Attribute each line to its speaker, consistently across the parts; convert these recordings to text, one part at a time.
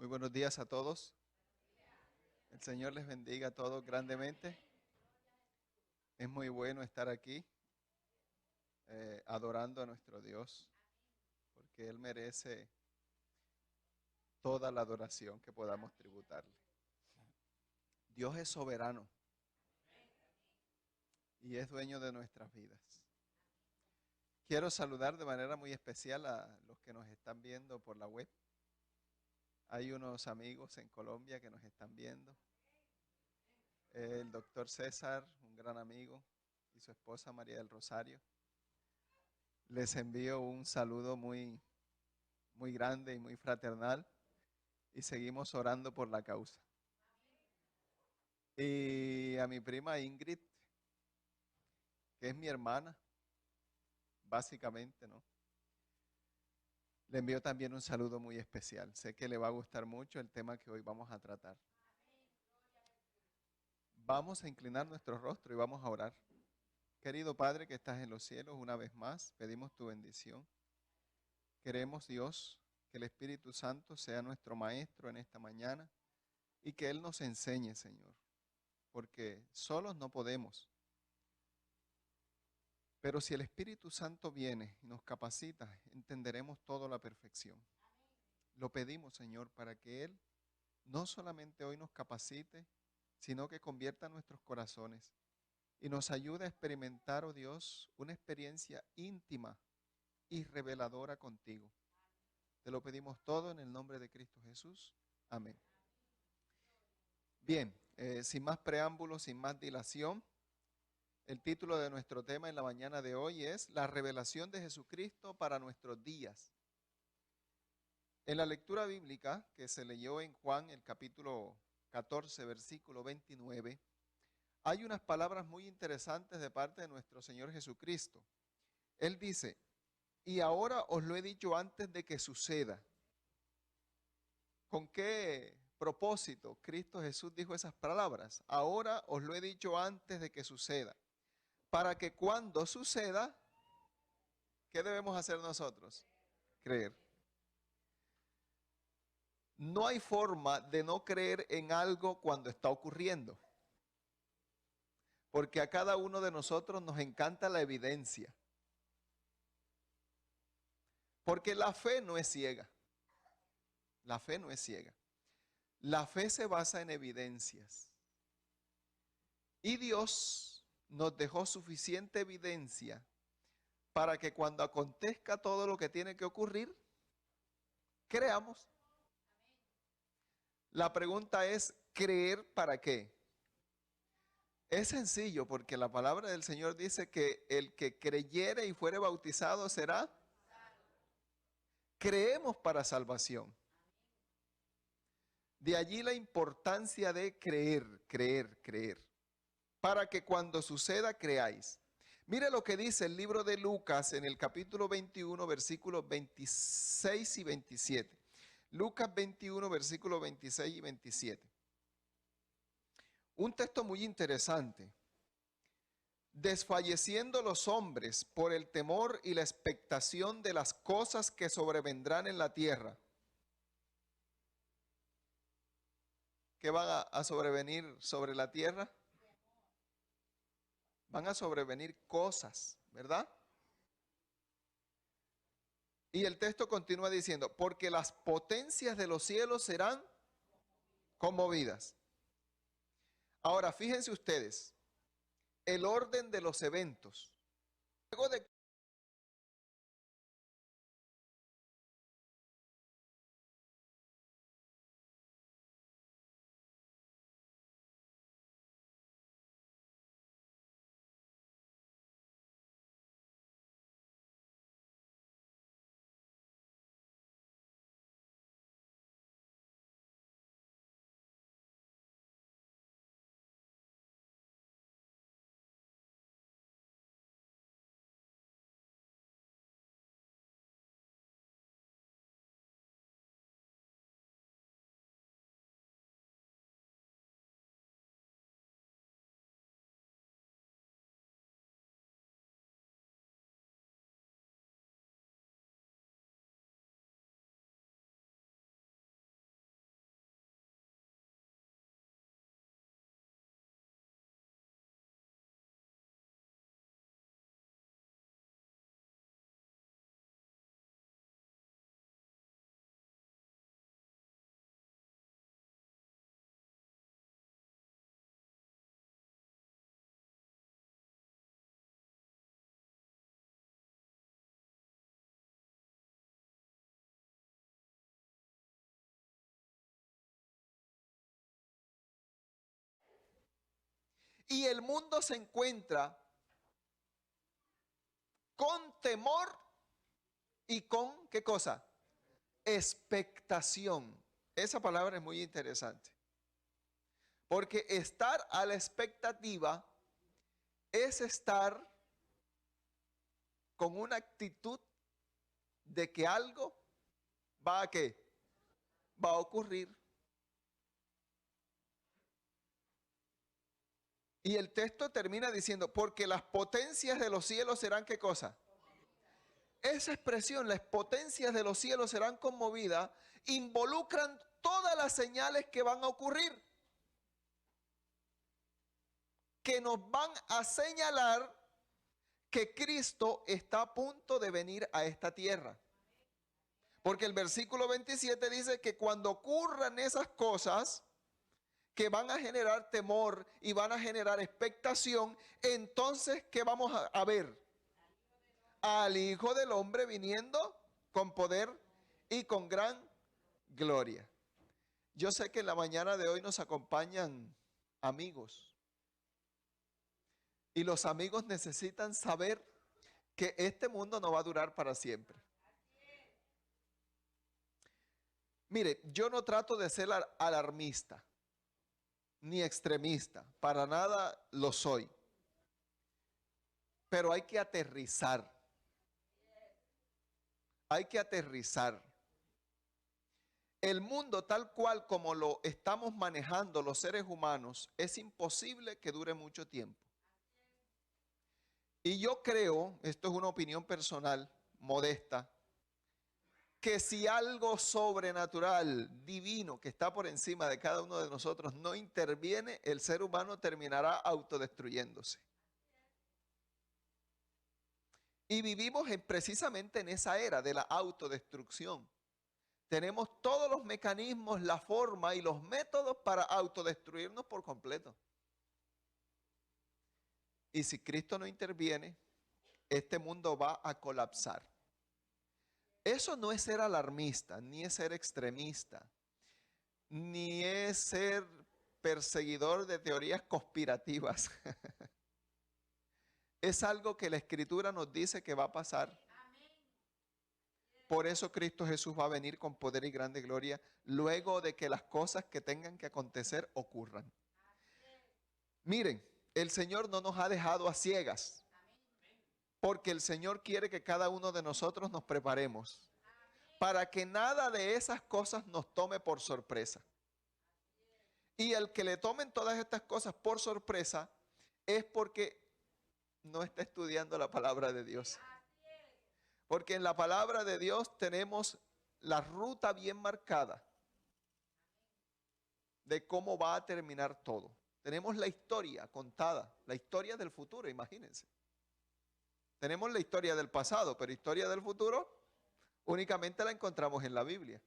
Speaker 1: buenos días a todos. El Señor les bendiga a todos grandemente. Es muy bueno estar aquí adorando a nuestro Dios, porque Él merece toda la adoración que podamos tributarle. Dios es soberano y es dueño de nuestras vidas. Quiero saludar de manera muy especial a los que nos están viendo por la web. Hay unos amigos en Colombia que nos están viendo. El doctor César, un gran amigo, y su esposa María del Rosario. Les envío un saludo muy grande y muy fraternal y seguimos orando por la causa. Y a mi prima Ingrid, que es mi hermana, básicamente, ¿no? Le envío también un saludo muy especial. Sé que le va a gustar mucho el tema que hoy vamos a tratar. Vamos a inclinar nuestro rostro y vamos a orar. Querido Padre que estás en los cielos, una vez más pedimos tu bendición. Queremos, Dios, que el Espíritu Santo sea nuestro maestro en esta mañana y que Él nos enseñe, Señor, porque solos no podemos. Pero si el Espíritu Santo viene y nos capacita, entenderemos todo a la perfección. Lo pedimos, Señor, para que Él no solamente hoy nos capacite, sino que convierta nuestros corazones y nos ayude a experimentar, oh Dios, una experiencia íntima y reveladora contigo. Te lo pedimos todo en el nombre de Cristo Jesús. Amén. Bien, sin más preámbulos, sin más dilación, el título de nuestro tema en la mañana de hoy es La revelación de Jesucristo para nuestros días. En la lectura bíblica que se leyó en Juan, el capítulo 14, versículo 29, hay unas palabras muy interesantes de parte de nuestro Señor Jesucristo. Él dice, y ahora os lo he dicho antes de que suceda. ¿Con qué propósito Cristo Jesús dijo esas palabras? Ahora os lo he dicho antes de que suceda. Para que cuando suceda, ¿qué debemos hacer nosotros? Creer. No hay forma de no creer en algo cuando está ocurriendo. Porque a cada uno de nosotros nos encanta la evidencia. Porque la fe no es ciega. La fe no es ciega. La fe se basa en evidencias. Y Dios nos dejó suficiente evidencia para que cuando acontezca todo lo que tiene que ocurrir, creamos. La pregunta es, ¿creer para qué? Es sencillo porque la palabra del Señor dice que el que creyere y fuere bautizado será. Creemos para salvación. De allí la importancia de creer, creer, creer. Para que cuando suceda creáis. Mire lo que dice el libro de Lucas en el capítulo 21, versículos 26 y 27. Lucas 21, versículos 26 y 27. Un texto muy interesante. Desfalleciendo los hombres por el temor y la expectación de las cosas que sobrevendrán en la tierra. ¿Qué van a sobrevenir sobre la tierra? Van a sobrevenir cosas, ¿verdad? Y el texto continúa diciendo, porque las potencias de los cielos serán conmovidas. Ahora, fíjense ustedes, el orden de los eventos. Luego de Y el mundo se encuentra con temor y con, ¿qué cosa? Expectación. Esa palabra es muy interesante. Porque estar a la expectativa es estar con una actitud de que algo va a ¿qué? Va a ocurrir. Y el texto termina diciendo, porque las potencias de los cielos serán ¿qué cosa? Esa expresión, las potencias de los cielos serán conmovidas, involucran todas las señales que van a ocurrir, que nos van a señalar que Cristo está a punto de venir a esta tierra. Porque el versículo 27 dice que cuando ocurran esas cosas que van a generar temor y van a generar expectación, entonces, ¿qué vamos a ver? Al Hijo del Hombre viniendo con poder y con gran gloria. Yo sé que en la mañana de hoy nos acompañan amigos. Y los amigos necesitan saber que este mundo no va a durar para siempre. Mire, yo no trato de ser alarmista ni extremista, para nada lo soy. Pero hay que aterrizar. Hay que aterrizar. El mundo tal cual como lo estamos manejando los seres humanos, es imposible que dure mucho tiempo. Y yo creo, esto es una opinión personal, modesta, que si algo sobrenatural, divino, que está por encima de cada uno de nosotros, no interviene, el ser humano terminará autodestruyéndose. Y vivimos precisamente en esa era de la autodestrucción. Tenemos todos los mecanismos, la forma y los métodos para autodestruirnos por completo. Y si Cristo no interviene, este mundo va a colapsar. Eso no es ser alarmista, ni es ser extremista, ni es ser perseguidor de teorías conspirativas. Es algo que la Escritura nos dice que va a pasar. Por eso Cristo Jesús va a venir con poder y grande gloria luego de que las cosas que tengan que acontecer ocurran. Miren, el Señor no nos ha dejado a ciegas, porque el Señor quiere que cada uno de nosotros nos preparemos para que nada de esas cosas nos tome por sorpresa. Y el que le tomen todas estas cosas por sorpresa es porque no está estudiando la palabra de Dios. Porque en la palabra de Dios tenemos la ruta bien marcada de cómo va a terminar todo. Tenemos la historia contada, la historia del futuro, imagínense. Tenemos la historia del pasado, pero historia del futuro únicamente la encontramos en la Biblia.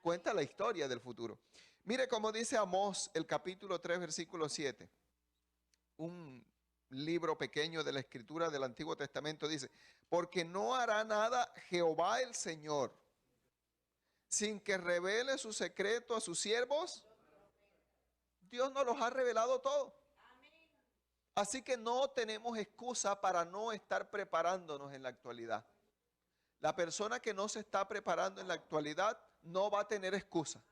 Speaker 1: Cuenta la historia del futuro. Mire cómo dice Amós, el capítulo 3, versículo 7. Un libro pequeño de la escritura del Antiguo Testamento dice, porque no hará nada Jehová el Señor sin que revele su secreto a sus siervos. Dios nos los ha revelado todo. Así que no tenemos excusa para no estar preparándonos en la actualidad. La persona que no se está preparando en la actualidad no va a tener excusa.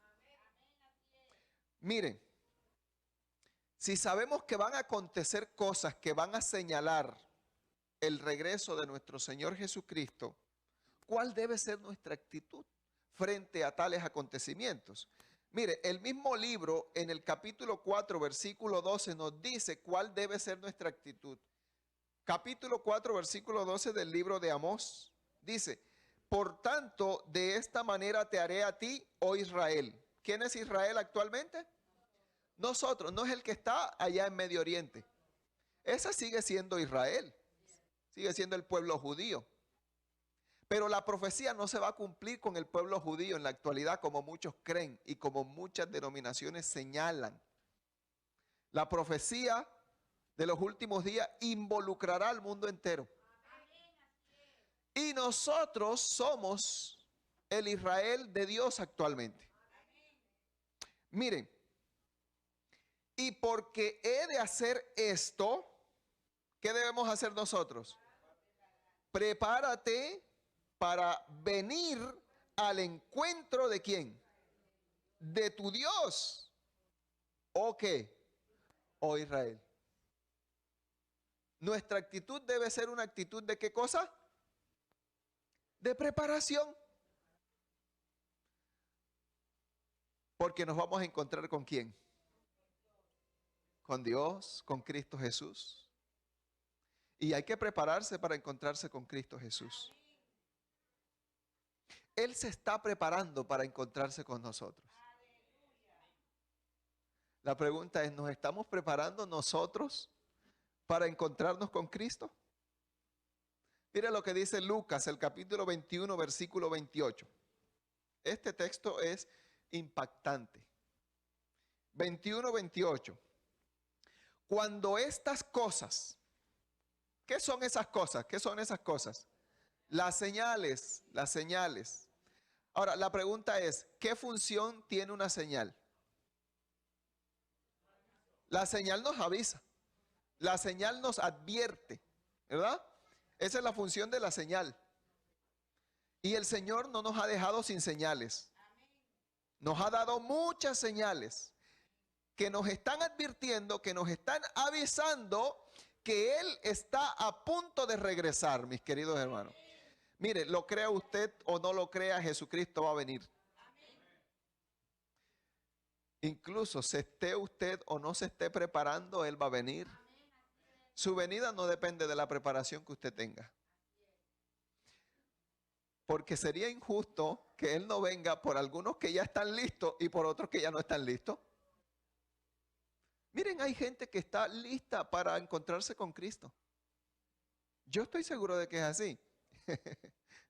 Speaker 1: Miren, si sabemos que van a acontecer cosas que van a señalar el regreso de nuestro Señor Jesucristo, ¿cuál debe ser nuestra actitud frente a tales acontecimientos? Mire, el mismo libro en el capítulo 4, versículo 12 nos dice cuál debe ser nuestra actitud. Capítulo 4, versículo 12 del libro de Amós dice, por tanto, de esta manera te haré a ti, oh Israel. ¿Quién es Israel actualmente? Nosotros, no es el que está allá en Medio Oriente. Ese sigue siendo Israel, sigue siendo el pueblo judío. Pero la profecía no se va a cumplir con el pueblo judío en la actualidad como muchos creen y como muchas denominaciones señalan. La profecía de los últimos días involucrará al mundo entero. Y nosotros somos el Israel de Dios actualmente. Miren, Y porque he de hacer esto, ¿qué debemos hacer nosotros? Prepárate para venir al encuentro de ¿quién? De tu Dios. ¿O qué? ¿O Israel? Nuestra actitud debe ser una actitud de ¿qué cosa? De preparación. Porque nos vamos a encontrar ¿con quién? Con Dios, con Cristo Jesús. Y hay que prepararse para encontrarse con Cristo Jesús. Él se está preparando para encontrarse con nosotros. La pregunta es, ¿nos estamos preparando nosotros para encontrarnos con Cristo? Mira lo que dice Lucas, el capítulo 21, versículo 28. Este texto es impactante. 21, 28. Cuando estas cosas, ¿qué son esas cosas? ¿Qué son esas cosas? Las señales, las señales. Ahora, la pregunta es, ¿qué función tiene una señal? La señal nos avisa, la señal nos advierte, ¿verdad? Esa es la función de la señal. Y el Señor no nos ha dejado sin señales. Nos ha dado muchas señales que nos están advirtiendo, que nos están avisando que Él está a punto de regresar, mis queridos hermanos. Mire, lo crea usted o no lo crea, Jesucristo va a venir. Incluso se esté usted o no se esté preparando, Él va a venir. Su venida no depende de la preparación que usted tenga. Porque sería injusto que Él no venga por algunos que ya están listos y por otros que ya no están listos. Miren, hay gente que está lista para encontrarse con Cristo. Yo estoy seguro de que es así.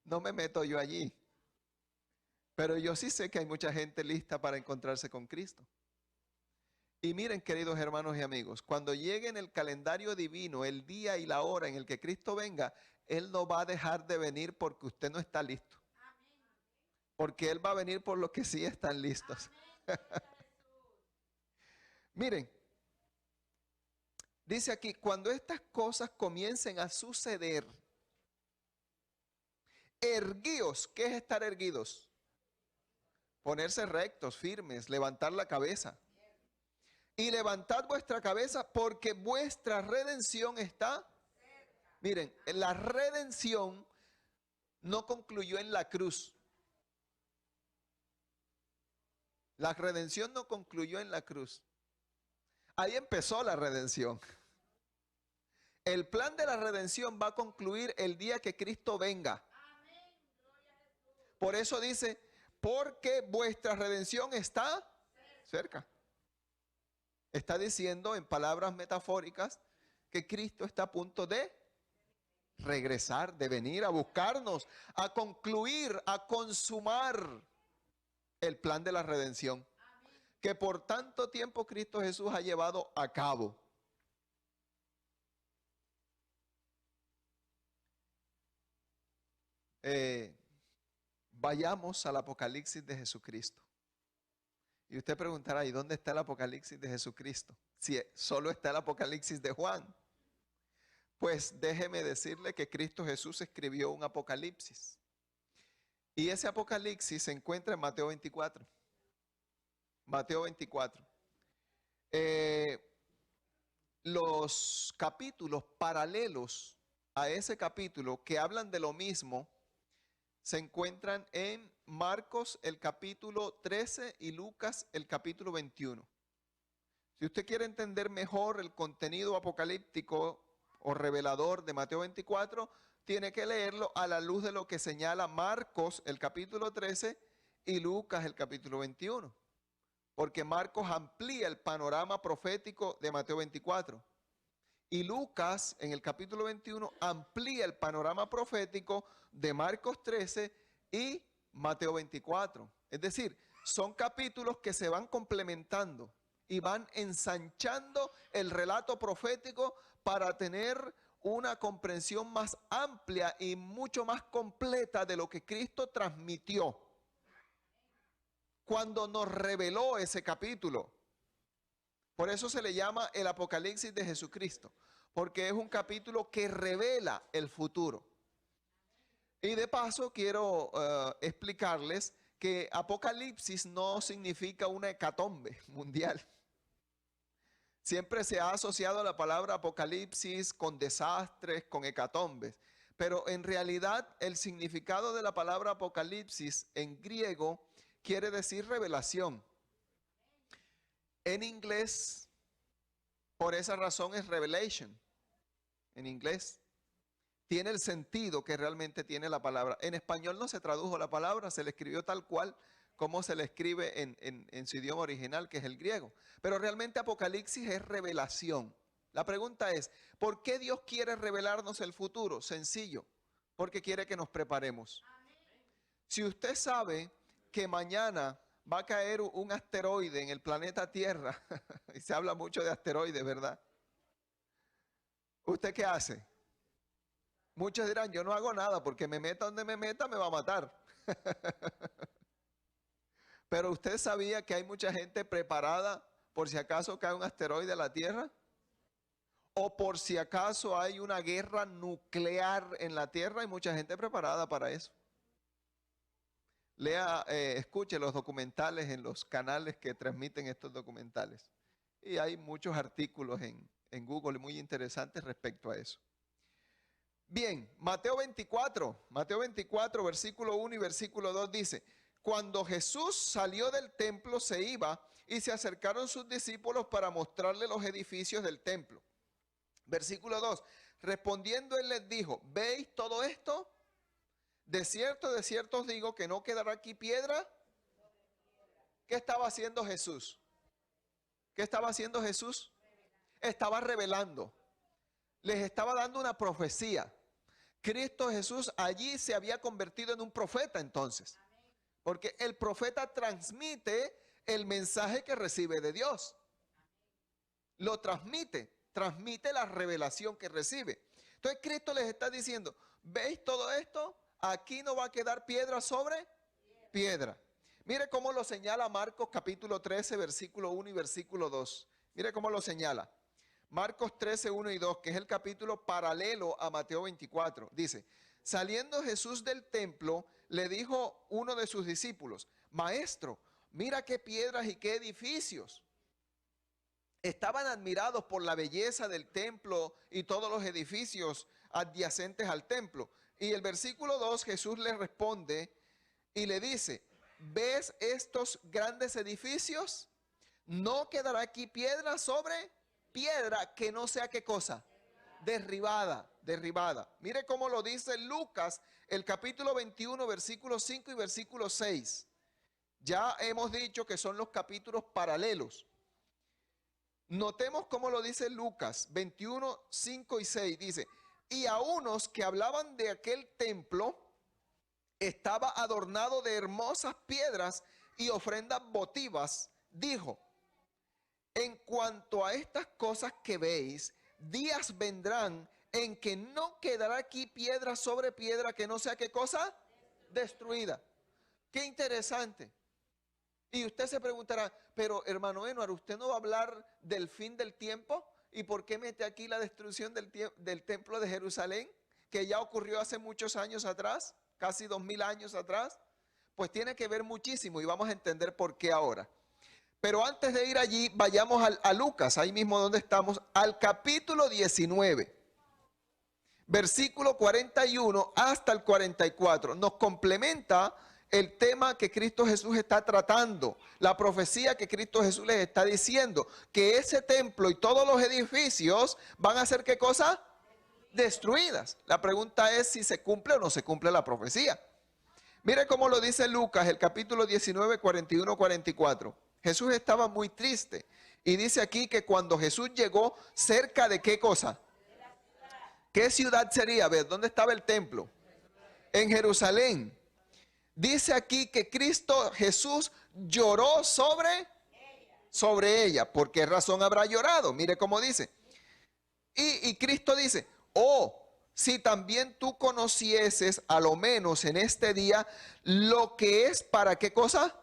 Speaker 1: No me meto yo allí. Pero yo sí sé que hay mucha gente lista para encontrarse con Cristo. Y miren, queridos hermanos y amigos, cuando llegue en el calendario divino el día y la hora en el que Cristo venga, Él no va a dejar de venir porque usted no está listo. Porque Él va a venir por los que sí están listos. Miren, dice aquí, cuando estas cosas comiencen a suceder, erguíos. ¿Qué es estar erguidos? Ponerse rectos, firmes, levantar la cabeza. Y levantad vuestra cabeza porque vuestra redención está. Miren, la redención no concluyó en la cruz. La redención no concluyó en la cruz. Ahí empezó la redención. El plan de la redención va a concluir el día que Cristo venga. Por eso dice, porque vuestra redención está cerca. Está diciendo en palabras metafóricas que Cristo está a punto de regresar, de venir a buscarnos, a concluir, a consumar el plan de la redención que por tanto tiempo Cristo Jesús ha llevado a cabo. Vayamos al Apocalipsis de Jesucristo. Y usted preguntará, ¿y dónde está el Apocalipsis de Jesucristo? Si solo está el Apocalipsis de Juan. Pues déjeme decirle que Cristo Jesús escribió un Apocalipsis. Y ese Apocalipsis se encuentra en Mateo 24. Mateo 24. Los capítulos paralelos a ese capítulo que hablan de lo mismo se encuentran en Marcos el capítulo 13 y Lucas el capítulo 21. Si usted quiere entender mejor el contenido apocalíptico o revelador de Mateo 24, tiene que leerlo a la luz de lo que señala Marcos el capítulo 13 y Lucas el capítulo 21. Porque Marcos amplía el panorama profético de Mateo 24. Y Lucas en el capítulo 21 amplía el panorama profético de Marcos 13 y Mateo 24. Es decir, son capítulos que se van complementando y van ensanchando el relato profético para tener una comprensión más amplia y mucho más completa de lo que Cristo transmitió cuando nos reveló ese capítulo. Por eso se le llama el Apocalipsis de Jesucristo, porque es un capítulo que revela el futuro. Y de paso quiero explicarles que Apocalipsis no significa una hecatombe mundial. Siempre se ha asociado la palabra Apocalipsis con desastres, con hecatombes. Pero en realidad el significado de la palabra Apocalipsis en griego quiere decir revelación. En inglés, por esa razón es revelation. En inglés tiene el sentido que realmente tiene la palabra. En español no se tradujo la palabra, se le escribió tal cual como se le escribe en su idioma original, que es el griego. Pero realmente Apocalipsis es revelación. La pregunta es, ¿por qué Dios quiere revelarnos el futuro? Sencillo, porque quiere que nos preparemos. Si usted sabe que mañana va a caer un asteroide en el planeta Tierra, y se habla mucho de asteroides, ¿verdad? ¿Usted qué hace? Muchos dirán, yo no hago nada porque me meta donde me meta, me va a matar. Pero usted sabía que hay mucha gente preparada por si acaso cae un asteroide a la Tierra. O por si acaso hay una guerra nuclear en la Tierra, hay mucha gente preparada para eso. Lea, escuche los documentales en los canales que transmiten estos documentales. Y hay muchos artículos en Google muy interesantes respecto a eso. Bien, Mateo 24, versículo 1 y versículo 2 dice: cuando Jesús salió del templo se iba y se acercaron sus discípulos para mostrarle los edificios del templo. Versículo 2, respondiendo él les dijo: ¿veis todo esto? De cierto os digo que no quedará aquí piedra. ¿Qué estaba haciendo Jesús? ¿Qué estaba haciendo Jesús? Estaba revelando. Les estaba dando una profecía. Cristo Jesús allí se había convertido en un profeta entonces. Porque el profeta transmite el mensaje que recibe de Dios. Lo transmite la revelación que recibe. Entonces Cristo les está diciendo: ¿veis todo esto? Aquí no va a quedar piedra sobre piedra. Mire cómo lo señala Marcos capítulo 13, versículo 1 y versículo 2. Mire cómo lo señala. Marcos 13, 1 y 2, que es el capítulo paralelo a Mateo 24. Dice: saliendo Jesús del templo, le dijo uno de sus discípulos: Maestro, mira qué piedras y qué edificios. Estaban admirados por la belleza del templo y todos los edificios adyacentes al templo. Y el versículo 2, Jesús le responde y le dice: ¿ves estos grandes edificios? No quedará aquí piedra sobre piedra que no sea ¿qué cosa? Derribada. Mire cómo lo dice Lucas, el capítulo 21, versículo 5 y versículo 6. Ya hemos dicho que son los capítulos paralelos. Notemos cómo lo dice Lucas 21, 5 y 6. Dice: y a unos que hablaban de aquel templo estaba adornado de hermosas piedras y ofrendas votivas, dijo: en cuanto a estas cosas que veis, días vendrán en que no quedará aquí piedra sobre piedra que no sea ¿qué cosa? Destruida. Qué interesante. Y usted se preguntará: pero hermano Enuar, ¿usted no va a hablar del fin del tiempo? ¿Y por qué mete aquí la destrucción del templo de Jerusalén? Que ya ocurrió hace muchos años atrás, casi 2000 años atrás. Pues tiene que ver muchísimo y vamos a entender por qué ahora. Pero antes de ir allí, vayamos a Lucas, ahí mismo donde estamos, al capítulo 19, versículo 41 hasta el 44. Nos complementa el tema que Cristo Jesús está tratando, la profecía que Cristo Jesús les está diciendo, que ese templo y todos los edificios van a ser ¿qué cosa? Destruidas. La pregunta es si se cumple o no se cumple la profecía. Mire cómo lo dice Lucas, el capítulo 19, 41, 44. Jesús estaba muy triste y dice aquí que cuando Jesús llegó cerca de ¿qué cosa? ¿Qué ciudad sería? A ver, ¿dónde estaba el templo? En Jerusalén. Dice aquí que Cristo Jesús lloró sobre ella. ¿Por qué razón habrá llorado? Mire cómo dice. Y Cristo dice: oh, si también tú conocieses a lo menos en este día lo que es para ¿qué cosa?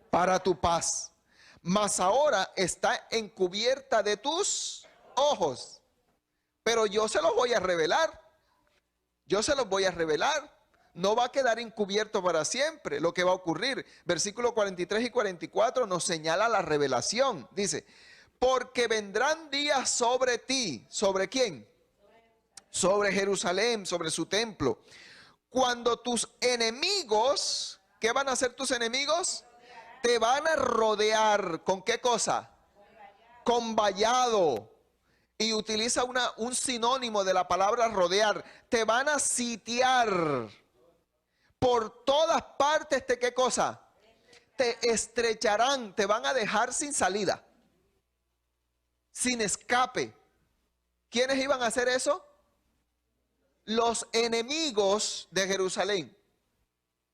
Speaker 1: Para tu paz. mas ahora está encubierta de tus ojos. Pero yo se los voy a revelar. Yo se los voy a revelar. No va a quedar encubierto para siempre lo que va a ocurrir. Versículos 43 y 44 nos señala la revelación. Dice, porque vendrán días sobre ti. ¿Sobre quién? Sobre Jerusalén, sobre su templo. Cuando tus enemigos, ¿qué van a hacer tus enemigos? Te van a rodear. ¿Con qué cosa? Con vallado. Y utiliza un sinónimo de la palabra rodear. Te van a sitiar. Por todas partes, ¿qué cosa? Te estrecharán, te van a dejar sin salida, sin escape. ¿Quiénes iban a hacer eso? Los enemigos de Jerusalén.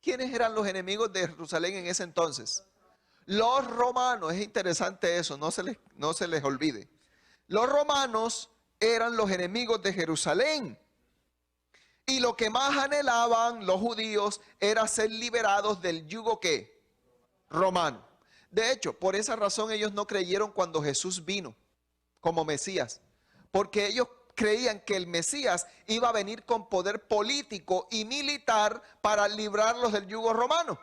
Speaker 1: ¿Quiénes eran los enemigos de Jerusalén en ese entonces? Los romanos. Es interesante eso, no se les olvide. Los romanos eran los enemigos de Jerusalén. Y lo que más anhelaban los judíos era ser liberados del yugo ¿qué? Romano. De hecho, por esa razón ellos no creyeron cuando Jesús vino como Mesías. Porque ellos creían que el Mesías iba a venir con poder político y militar para librarlos del yugo romano.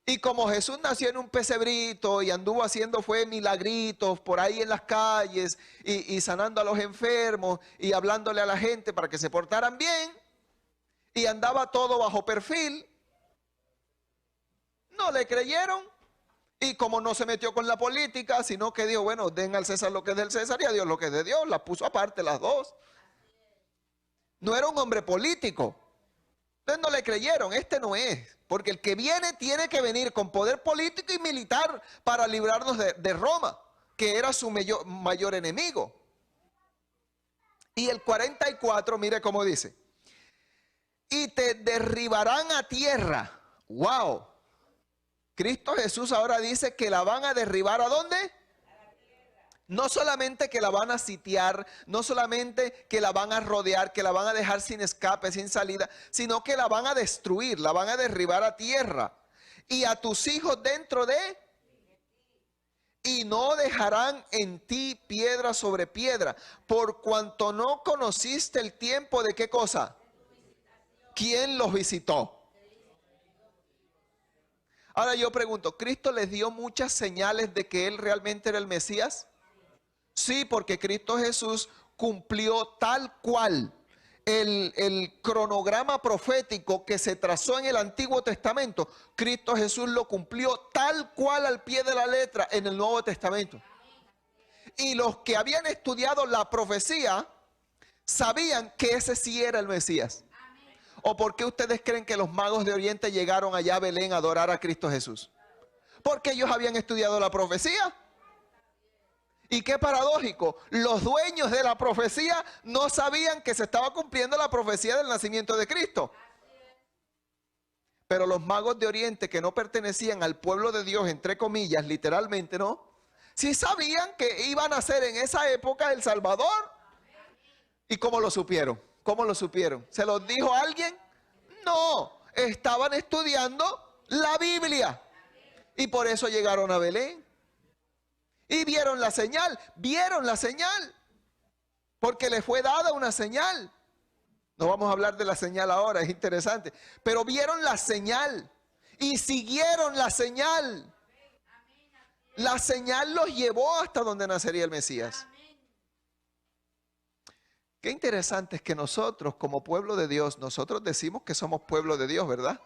Speaker 1: Y como Jesús nació en un pesebrito y anduvo haciendo milagritos por ahí en las calles y sanando a los enfermos y hablándole a la gente para que se portaran bien y andaba todo bajo perfil, no le creyeron. Y como no se metió con la política, sino que dijo, bueno, den al César lo que es del César y a Dios lo que es de Dios, las puso aparte las dos. No era un hombre político. Entonces no le creyeron, este no es. Porque el que viene tiene que venir con poder político y militar para librarnos de Roma, que era su mayor enemigo. Y el 44, mire cómo dice. Y te derribarán a tierra. ¡Wow! Cristo Jesús ahora dice que la van a derribar ¿a dónde? No solamente que la van a sitiar, no solamente que la van a rodear, que la van a dejar sin escape, sin salida, sino que la van a destruir, la van a derribar a tierra. Y a tus hijos dentro de... Y no dejarán en ti piedra sobre piedra, por cuanto no conociste el tiempo de ¿qué cosa? ¿Quién los visitó? Ahora yo pregunto, ¿Cristo les dio muchas señales de que Él realmente era el Mesías? Sí, porque Cristo Jesús cumplió tal cual el cronograma profético que se trazó en el Antiguo Testamento. Cristo Jesús lo cumplió tal cual al pie de la letra en el Nuevo Testamento. Y los que habían estudiado la profecía sabían que ese sí era el Mesías. ¿O por qué ustedes creen que los magos de Oriente llegaron allá a Belén a adorar a Cristo Jesús? Porque ellos habían estudiado la profecía. Y qué paradójico, los dueños de la profecía no sabían que se estaba cumpliendo la profecía del nacimiento de Cristo. Pero los magos de Oriente que no pertenecían al pueblo de Dios, entre comillas, literalmente, ¿no? Sí sabían que iba a nacer en esa época el Salvador. ¿Y cómo lo supieron? ¿Cómo lo supieron? ¿Se los dijo alguien? No, estaban estudiando la Biblia. Y por eso llegaron a Belén. Y vieron la señal, porque les fue dada una señal. No vamos a hablar de la señal ahora, es interesante. Pero vieron la señal y siguieron la señal. La señal los llevó hasta donde nacería el Mesías. Qué interesante es que nosotros como pueblo de Dios, nosotros decimos que somos pueblo de Dios, ¿verdad?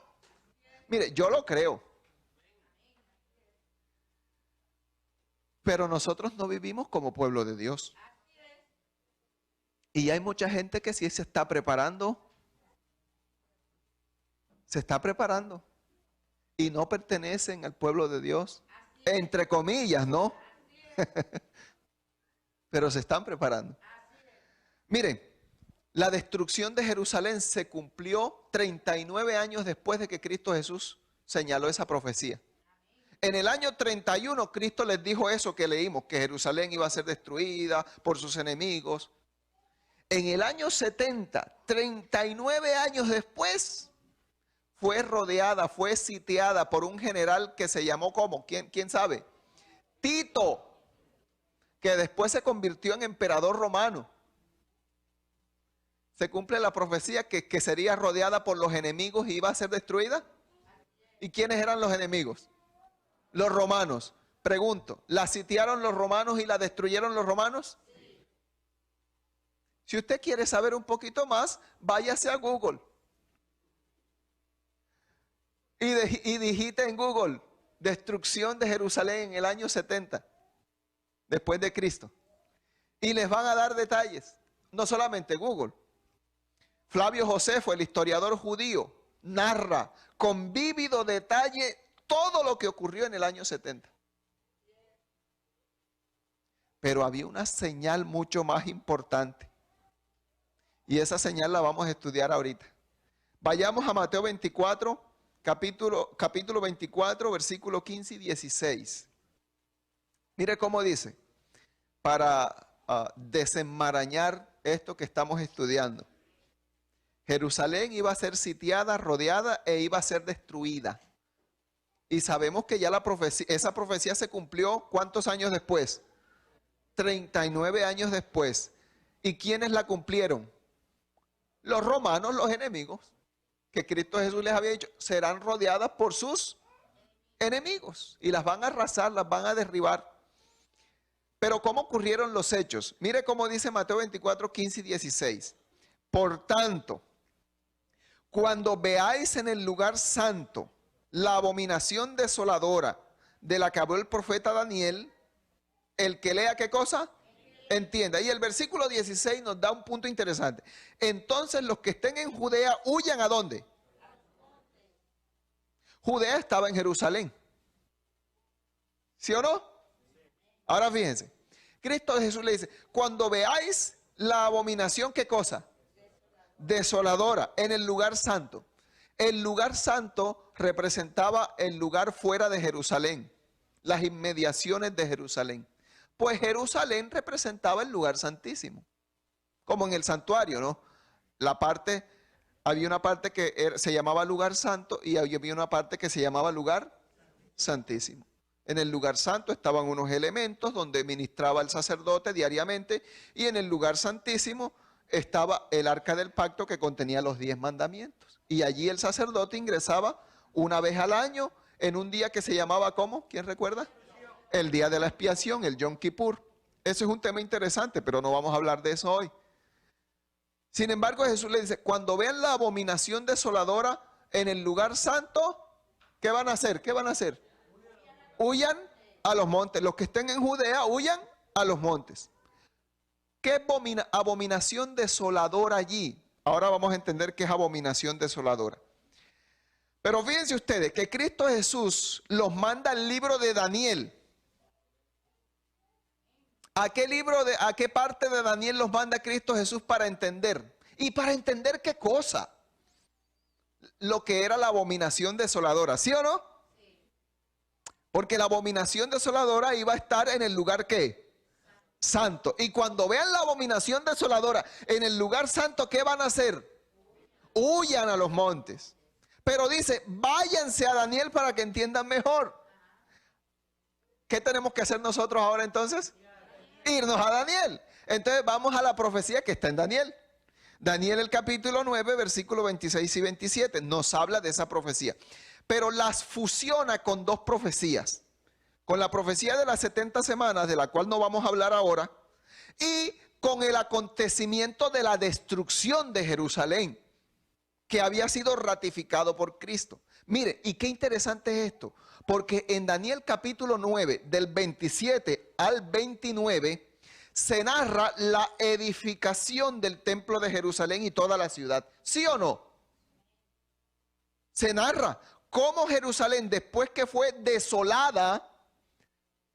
Speaker 1: Mire, yo lo creo. Pero nosotros no vivimos como pueblo de Dios. Y hay mucha gente que sí se está preparando. Se está preparando. Y no pertenecen al pueblo de Dios. Entre comillas, ¿no? Pero se están preparando. Miren, la destrucción de Jerusalén se cumplió 39 años después de que Cristo Jesús señaló esa profecía. En el año 31 Cristo les dijo eso que leímos, que Jerusalén iba a ser destruida por sus enemigos. En el año 70, 39 años después, fue rodeada, fue sitiada por un general que se llamó ¿cómo? ¿Quién sabe? Tito, que después se convirtió en emperador romano. Se cumple la profecía que sería rodeada por los enemigos y iba a ser destruida. ¿Y quiénes eran los enemigos? Los romanos. Pregunto, ¿la sitiaron los romanos y la destruyeron los romanos? Si usted quiere saber un poquito más, váyase a Google. Y digite en Google, destrucción de Jerusalén en el año 70, después de Cristo. Y les van a dar detalles. No solamente Google. Flavio Josefo, el historiador judío, narra con vívido detalle todo lo que ocurrió en el año 70. Pero había una señal mucho más importante. Y esa señal la vamos a estudiar ahorita. Vayamos a Mateo 24, capítulo 24, versículo 15 y 16. Mire cómo dice, para desenmarañar esto que estamos estudiando. Jerusalén iba a ser sitiada, rodeada e iba a ser destruida. Y sabemos que ya esa profecía se cumplió ¿cuántos años después? 39 años después. ¿Y quiénes la cumplieron? Los romanos, los enemigos, que Cristo Jesús les había dicho, serán rodeadas por sus enemigos y las van a arrasar, las van a derribar. Pero ¿cómo ocurrieron los hechos? Mire cómo dice Mateo 24, 15 y 16. Por tanto, cuando veáis en el lugar santo la abominación desoladora de la que habló el profeta Daniel, el que lea ¿qué cosa? Entienda. Y el versículo 16 nos da un punto interesante. Entonces los que estén en Judea huyan ¿a dónde? Judea estaba en Jerusalén. ¿Sí o no? Ahora fíjense. Cristo Jesús le dice, cuando veáis la abominación ¿qué cosa? Desoladora en el lugar santo. El lugar santo representaba el lugar fuera de Jerusalén, las inmediaciones de Jerusalén. Pues Jerusalén representaba el lugar santísimo, como en el santuario, ¿no? Había una parte que se llamaba lugar santo y había una parte que se llamaba lugar santísimo. En el lugar santo estaban unos elementos donde ministraba el sacerdote diariamente y en el lugar santísimo estaba el arca del pacto que contenía los 10 mandamientos. Y allí el sacerdote ingresaba una vez al año en un día que se llamaba ¿cómo? ¿Quién recuerda? El día de la expiación, el Yom Kippur. Eso es un tema interesante, pero no vamos a hablar de eso hoy. Sin embargo, Jesús le dice, cuando vean la abominación desoladora en el lugar santo, ¿qué van a hacer? ¿Qué van a hacer? Huyan a los montes. Los que estén en Judea, huyan a los montes. ¿Qué abominación desoladora allí? Ahora vamos a entender qué es abominación desoladora. Pero fíjense ustedes que Cristo Jesús los manda al libro de Daniel. ¿A qué parte de Daniel los manda Cristo Jesús para entender? ¿Y para entender qué cosa? Lo que era la abominación desoladora, ¿sí o no? Sí. Porque la abominación desoladora iba a estar en el lugar ¿qué? Santo. Y cuando vean la abominación desoladora en el lugar santo, ¿qué van a hacer? Huyan a los montes. Pero dice, váyanse a Daniel para que entiendan mejor. ¿Qué tenemos que hacer nosotros ahora entonces? Irnos a Daniel. Entonces vamos a la profecía que está en Daniel. Daniel el capítulo 9, versículos 26 y 27 nos habla de esa profecía. Pero las fusiona con dos profecías. Con la profecía de las 70 semanas, de la cual no vamos a hablar ahora, y con el acontecimiento de la destrucción de Jerusalén, que había sido ratificado por Cristo. Mire, y qué interesante es esto, porque en Daniel capítulo 9, del 27 al 29, se narra la edificación del templo de Jerusalén y toda la ciudad. ¿Sí o no? Se narra cómo Jerusalén, después que fue desolada,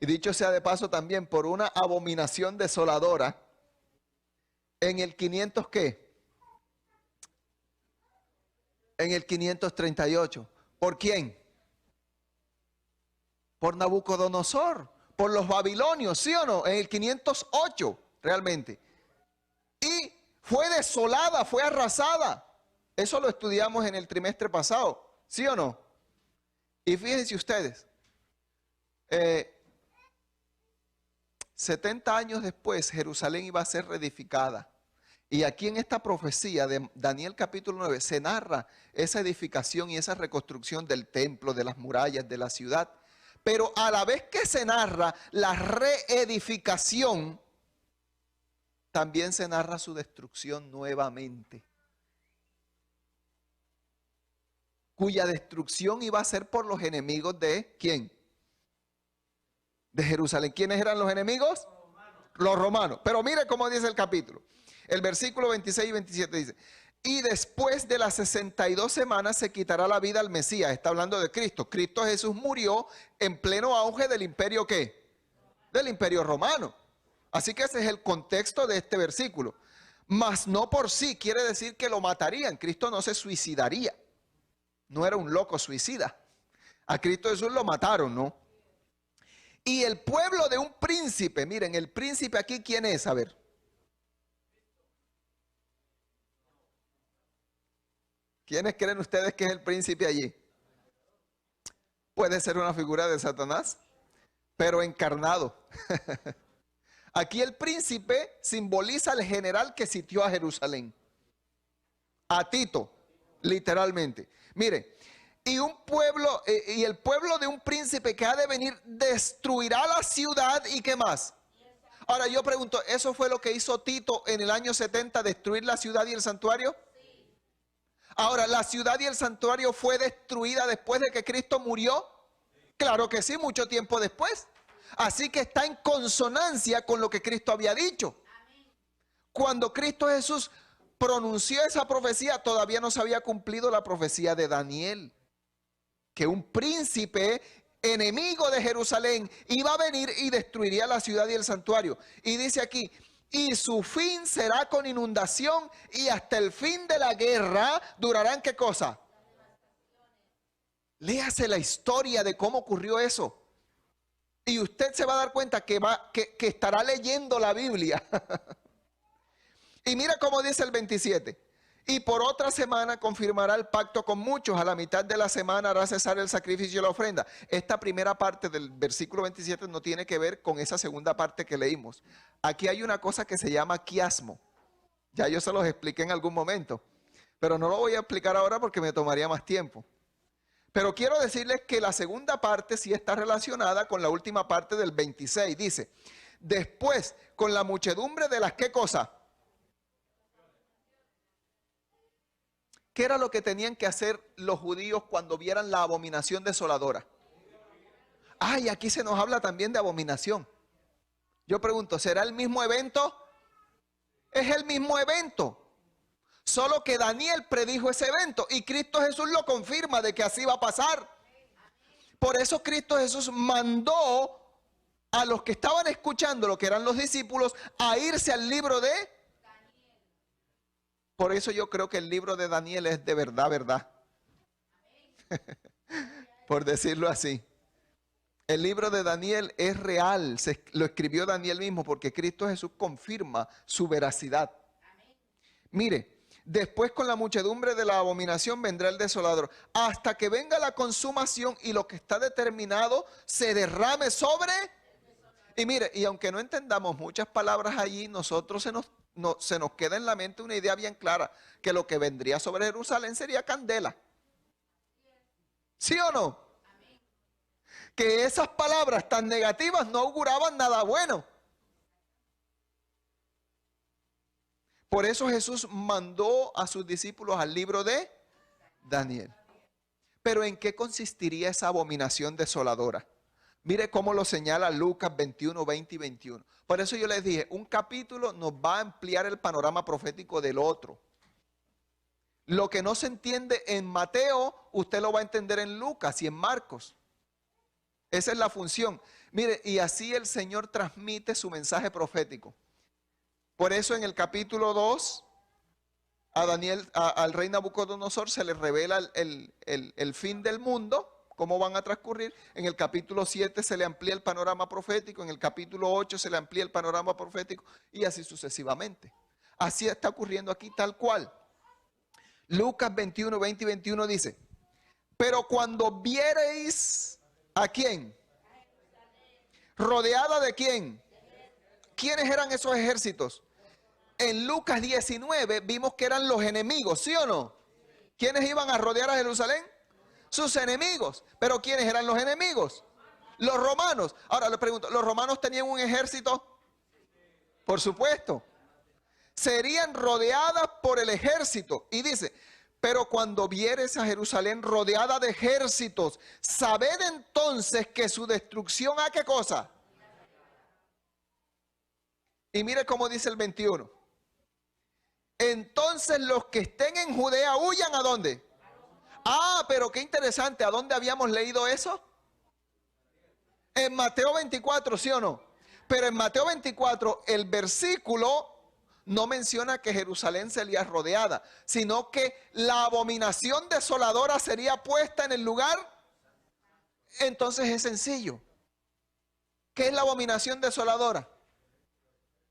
Speaker 1: y dicho sea de paso también por una abominación desoladora, en el 500 ¿qué? En el 538. ¿Por quién? Por Nabucodonosor, por los babilonios, ¿sí o no? En el 508 realmente. Y fue desolada, fue arrasada. Eso lo estudiamos en el trimestre pasado, ¿sí o no? Y fíjense ustedes, 70 años después, Jerusalén iba a ser reedificada. Y aquí en esta profecía de Daniel capítulo 9 se narra esa edificación y esa reconstrucción del templo, de las murallas, de la ciudad. Pero a la vez que se narra la reedificación, también se narra su destrucción nuevamente. Cuya destrucción iba a ser por los enemigos de ¿quién? De Jerusalén. ¿Quiénes eran los enemigos? Los romanos. Pero mire cómo dice el capítulo. El versículo 26 y 27 dice: y después de las 62 semanas se quitará la vida al Mesías. Está hablando de Cristo. Cristo Jesús murió en pleno auge del imperio ¿qué? Del imperio romano. Así que ese es el contexto de este versículo. Mas no por sí, quiere decir que lo matarían. Cristo no se suicidaría. No era un loco suicida. A Cristo Jesús lo mataron, ¿no? Y el pueblo de un príncipe, miren, el príncipe aquí, ¿quién es? A ver. ¿Quiénes creen ustedes que es el príncipe allí? Puede ser una figura de Satanás, pero encarnado. Aquí el príncipe simboliza al general que sitió a Jerusalén. A Tito, literalmente. Mire, y el pueblo de un príncipe que ha de venir destruirá la ciudad y ¿qué más? Ahora yo pregunto, ¿eso fue lo que hizo Tito en el año 70, destruir la ciudad y el santuario? Ahora, ¿la ciudad y el santuario fue destruida después de que Cristo murió? Claro que sí, mucho tiempo después. Así que está en consonancia con lo que Cristo había dicho. Cuando Cristo Jesús pronunció esa profecía, todavía no se había cumplido la profecía de Daniel, que un príncipe enemigo de Jerusalén iba a venir y destruiría la ciudad y el santuario. Y dice aquí: y su fin será con inundación, y hasta el fin de la guerra durarán ¿qué cosa? Léase la historia de cómo ocurrió eso. Y usted se va a dar cuenta que estará leyendo la Biblia. Y mira cómo dice el 27. Y por otra semana confirmará el pacto con muchos. A la mitad de la semana hará cesar el sacrificio y la ofrenda. Esta primera parte del versículo 27 no tiene que ver con esa segunda parte que leímos. Aquí hay una cosa que se llama quiasmo. Ya yo se los expliqué en algún momento, pero no lo voy a explicar ahora porque me tomaría más tiempo. Pero quiero decirles que la segunda parte sí está relacionada con la última parte del 26. Dice: después, con la muchedumbre de las ¿qué cosa? ¿Qué era lo que tenían que hacer los judíos cuando vieran la abominación desoladora? Y aquí se nos habla también de abominación. Yo pregunto, ¿será el mismo evento? Es el mismo evento. Solo que Daniel predijo ese evento y Cristo Jesús lo confirma de que así va a pasar. Por eso Cristo Jesús mandó a los que estaban escuchando, lo que eran los discípulos, a irse al libro de Daniel. Por eso yo creo que el libro de Daniel es de verdad, verdad. Por decirlo así. El libro de Daniel es real, lo escribió Daniel mismo porque Cristo Jesús confirma su veracidad. Mire, después con la muchedumbre de la abominación vendrá el desolador, hasta que venga la consumación y lo que está determinado se derrame sobre. Y mire, y aunque no entendamos muchas palabras allí, nosotros se nos queda en la mente una idea bien clara, que lo que vendría sobre Jerusalén sería candela. ¿Sí o no? Que esas palabras tan negativas no auguraban nada bueno. Por eso Jesús mandó a sus discípulos al libro de Daniel. Pero ¿en qué consistiría esa abominación desoladora? Mire cómo lo señala Lucas 21, 20 y 21. Por eso yo les dije, un capítulo nos va a ampliar el panorama profético del otro. Lo que no se entiende en Mateo, usted lo va a entender en Lucas y en Marcos. Esa es la función. Mire, y así el Señor transmite su mensaje profético. Por eso en el capítulo 2, a Daniel, al rey Nabucodonosor se le revela el fin del mundo, cómo van a transcurrir. En el capítulo 7 se le amplía el panorama profético, en el capítulo 8 se le amplía el panorama profético y así sucesivamente. Así está ocurriendo aquí tal cual. Lucas 21, 20 y 21 dice: pero cuando viereis ¿a quién? ¿Rodeada de quién? ¿Quiénes eran esos ejércitos? En Lucas 19 vimos que eran los enemigos, ¿sí o no? ¿Quiénes iban a rodear a Jerusalén? Sus enemigos. ¿Pero quiénes eran los enemigos? Los romanos. Ahora le pregunto, ¿los romanos tenían un ejército? Por supuesto. Serían rodeadas por el ejército. Y dice, pero cuando vieres a Jerusalén rodeada de ejércitos, sabed entonces que su destrucción, ¿a qué cosa? Y mire cómo dice el 21. Entonces los que estén en Judea huyan, ¿a dónde? Ah, pero qué interesante, ¿a dónde habíamos leído eso? En Mateo 24, ¿sí o no? Pero en Mateo 24 el versículo no menciona que Jerusalén sería rodeada, sino que la abominación desoladora sería puesta en el lugar. Entonces es sencillo. ¿Qué es la abominación desoladora?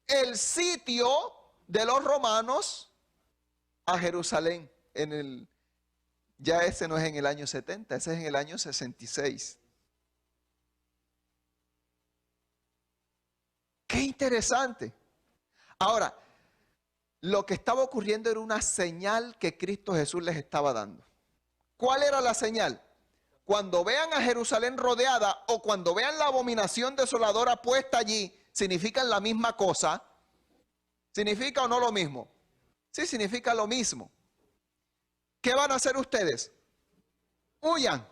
Speaker 1: El sitio de los romanos a Jerusalén. Ya ese no es en el año 70, ese es en el año 66. ¡Qué interesante! Ahora, lo que estaba ocurriendo era una señal que Cristo Jesús les estaba dando. ¿Cuál era la señal? Cuando vean a Jerusalén rodeada o cuando vean la abominación desoladora puesta allí, significan la misma cosa. ¿Significa o no lo mismo? Sí, significa lo mismo. ¿Qué van a hacer ustedes? Huyan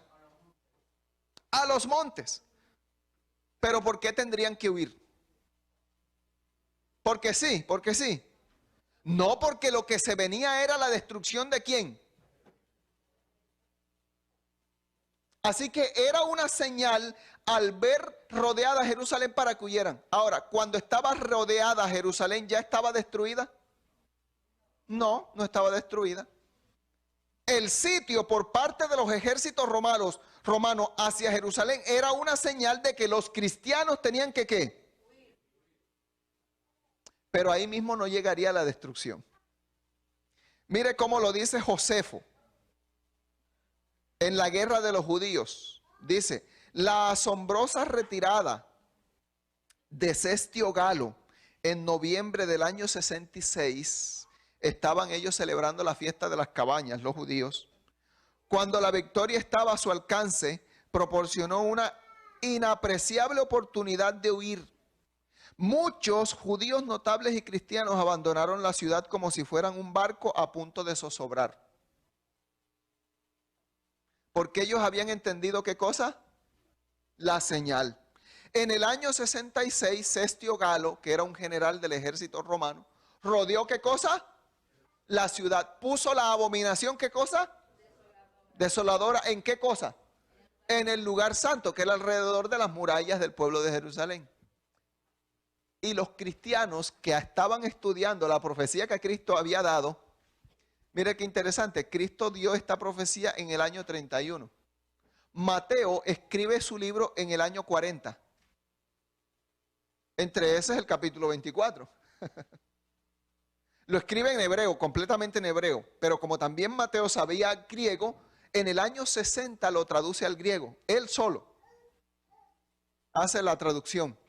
Speaker 1: a los montes. ¿Pero por qué tendrían que huir? Porque sí, porque sí. No, porque lo que se venía era la destrucción de ¿quién? Así que era una señal al ver rodeada Jerusalén para que huyeran. Ahora, cuando estaba rodeada Jerusalén, ¿ya estaba destruida? No, no estaba destruida. El sitio por parte de los ejércitos romanos hacia Jerusalén era una señal de que los cristianos tenían que ¿qué? Pero ahí mismo no llegaría la destrucción. Mire cómo lo dice Josefo en la guerra de los judíos. Dice, la asombrosa retirada de Cestio Galo en noviembre del año 66, estaban ellos celebrando la fiesta de las cabañas, los judíos. Cuando la victoria estaba a su alcance, proporcionó una inapreciable oportunidad de huir. Muchos judíos notables y cristianos abandonaron la ciudad como si fueran un barco a punto de zozobrar. Porque ellos habían entendido ¿qué cosa? La señal. En el año 66, Cestio Galo, que era un general del ejército romano, rodeó ¿qué cosa? La ciudad. Puso la abominación ¿qué cosa? Desoladora. ¿En qué cosa? En el lugar santo, que era alrededor de las murallas del pueblo de Jerusalén. Y los cristianos que estaban estudiando la profecía que Cristo había dado, mire qué interesante, Cristo dio esta profecía en el año 31. Mateo escribe su libro en el año 40. Entre ese es el capítulo 24. Lo escribe en hebreo, completamente en hebreo, pero como también Mateo sabía griego, en el año 60 lo traduce al griego. Él solo hace la traducción.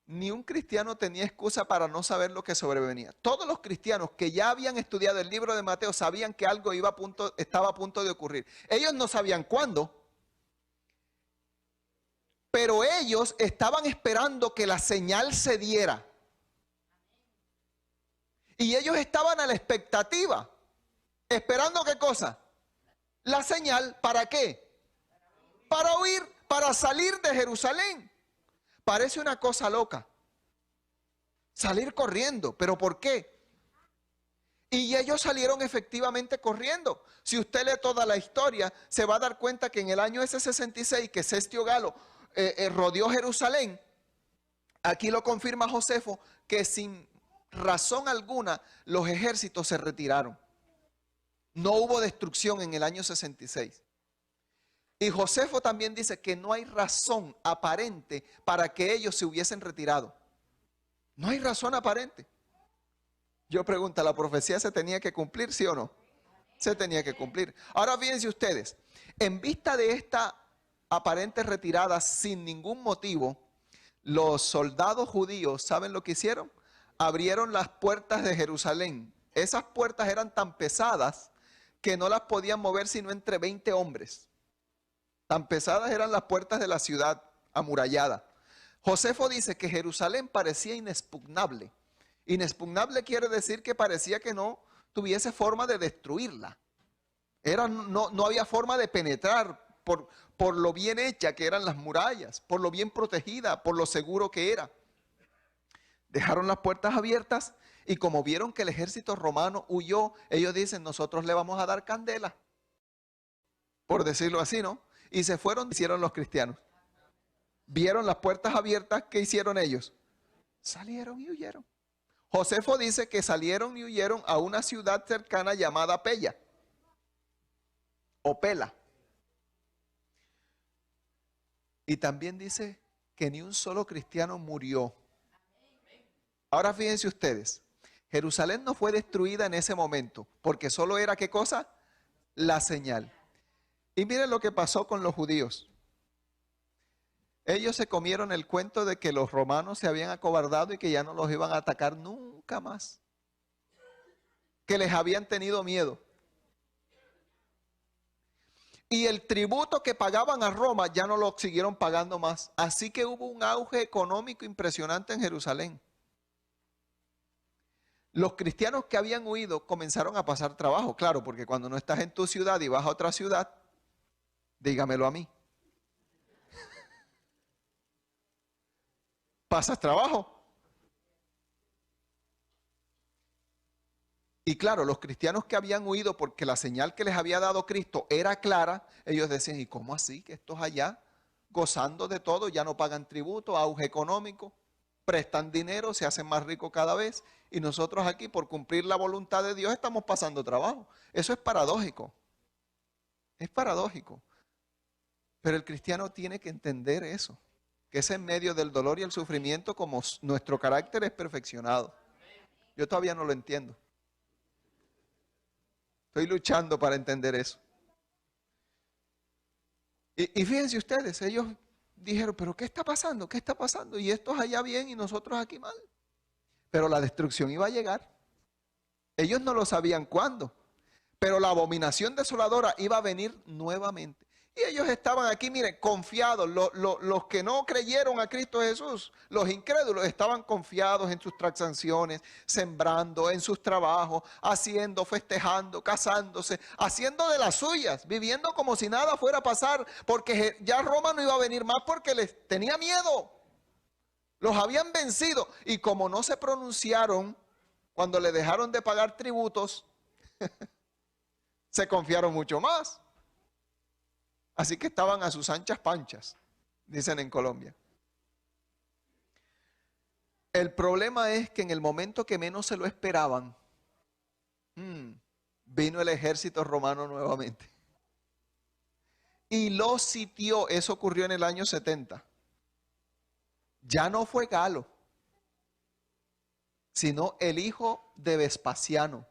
Speaker 1: Ni un cristiano tenía excusa para no saber lo que sobrevenía. Todos los cristianos que ya habían estudiado el libro de Mateo sabían que algo estaba a punto de ocurrir. Ellos no sabían cuándo, pero ellos estaban esperando que la señal se diera. Y ellos estaban a la expectativa, esperando ¿qué cosa? La señal, ¿para qué? Para huir, para salir de Jerusalén. Parece una cosa loca. Salir corriendo, ¿pero por qué? Y ellos salieron efectivamente corriendo. Si usted lee toda la historia, se va a dar cuenta que en el año ese 66, que Cestio Galo rodeó Jerusalén, aquí lo confirma Josefo, que sin razón alguna los ejércitos se retiraron. No hubo destrucción en el año 66. Y Josefo también dice que no hay razón aparente para que ellos se hubiesen retirado. No hay razón aparente. Yo pregunto, ¿la profecía se tenía que cumplir, sí o no? Se tenía que cumplir. Ahora fíjense ustedes, en vista de esta aparente retirada sin ningún motivo, Los soldados judíos, ¿saben lo que hicieron? Abrieron las puertas de Jerusalén. Esas puertas eran tan pesadas que no las podían mover sino entre 20 hombres. Tan pesadas eran las puertas de la ciudad amurallada. Josefo dice que Jerusalén parecía inexpugnable. Inexpugnable quiere decir que parecía que no tuviese forma de destruirla. No había forma de penetrar por lo bien hecha que eran las murallas, por lo bien protegida, por lo seguro que era. Dejaron las puertas abiertas y como vieron que el ejército romano huyó, ellos dicen, nosotros le vamos a dar candela, por decirlo así, ¿no? Y se fueron, hicieron los cristianos. Vieron las puertas abiertas, ¿qué hicieron ellos? Salieron y huyeron. Josefo dice que salieron y huyeron a una ciudad cercana llamada Pella o Pela. Y también dice que ni un solo cristiano murió. Ahora fíjense ustedes, Jerusalén no fue destruida en ese momento, porque solo era, ¿qué cosa? La señal. Y miren lo que pasó con los judíos. Ellos se comieron el cuento de que los romanos se habían acobardado y que ya no los iban a atacar nunca más. Que les habían tenido miedo. Y el tributo que pagaban a Roma ya no lo siguieron pagando más. Así que hubo un auge económico impresionante en Jerusalén. Los cristianos que habían huido comenzaron a pasar trabajo, claro, porque cuando no estás en tu ciudad y vas a otra ciudad, dígamelo a mí, pasas trabajo. Y claro, los cristianos que habían huido porque la señal que les había dado Cristo era clara, ellos decían, ¿y cómo así que estos allá gozando de todo, ya no pagan tributo, auge económico, prestan dinero, se hacen más ricos cada vez, y nosotros aquí por cumplir la voluntad de Dios estamos pasando trabajo? Eso es paradójico, es paradójico. Pero el cristiano tiene que entender eso, que es en medio del dolor y el sufrimiento como nuestro carácter es perfeccionado. Yo todavía no lo entiendo. Estoy luchando para entender eso. Y fíjense ustedes, ellos dijeron, pero ¿qué está pasando? ¿Qué está pasando? Y estos allá bien y nosotros aquí mal. Pero la destrucción iba a llegar. Ellos no lo sabían cuándo, pero la abominación desoladora iba a venir nuevamente. Y ellos estaban aquí, miren, confiados. Los que no creyeron a Cristo Jesús, los incrédulos, estaban confiados en sus transacciones, sembrando, en sus trabajos, haciendo, festejando, casándose, haciendo de las suyas, viviendo como si nada fuera a pasar, porque ya Roma no iba a venir más porque les tenía miedo. Los habían vencido y como no se pronunciaron cuando le dejaron de pagar tributos, se confiaron mucho más. Así que estaban a sus anchas panchas, dicen en Colombia. El problema es que en el momento que menos se lo esperaban, vino el ejército romano nuevamente. Y lo sitió, eso ocurrió en el año 70. Ya no fue Galo, sino el hijo de Vespasiano,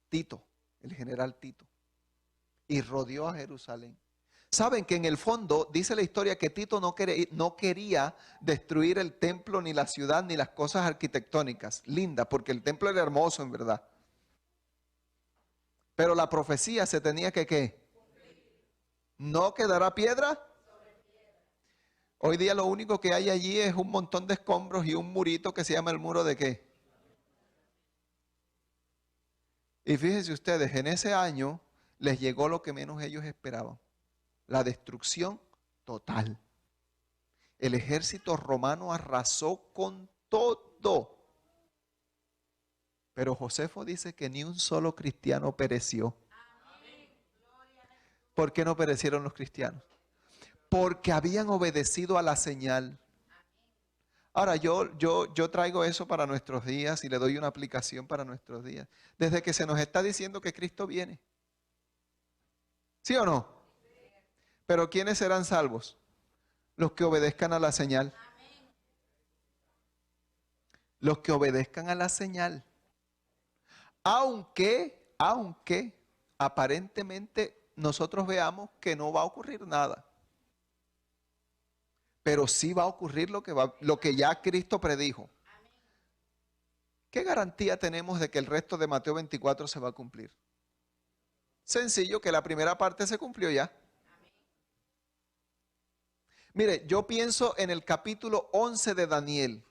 Speaker 1: Tito, el general Tito. Y rodeó a Jerusalén. Saben que en el fondo dice la historia que Tito no quería destruir el templo, ni la ciudad, ni las cosas arquitectónicas lindas, porque el templo era hermoso en verdad. Pero la profecía se tenía que ¿qué? ¿No quedará piedra? Hoy día lo único que hay allí es un montón de escombros y un murito que se llama el muro de ¿qué? Y fíjense ustedes, en ese año les llegó lo que menos ellos esperaban. La destrucción total. El ejército romano arrasó con todo. Pero Josefo dice que ni un solo cristiano pereció. ¿Por qué no perecieron los cristianos? Porque habían obedecido a la señal. Ahora yo traigo eso para nuestros días y le doy una aplicación para nuestros días. Desde que se nos está diciendo que Cristo viene. ¿Sí o no? Pero ¿quiénes serán salvos? Los que obedezcan a la señal. Los que obedezcan a la señal. Aunque aparentemente nosotros veamos que no va a ocurrir nada. pero sí va a ocurrir lo que ya Cristo predijo. ¿Qué garantía tenemos de que el resto de Mateo 24 se va a cumplir? Sencillo, que la primera parte se cumplió ya. Mire, yo pienso en el capítulo 11 de Daniel.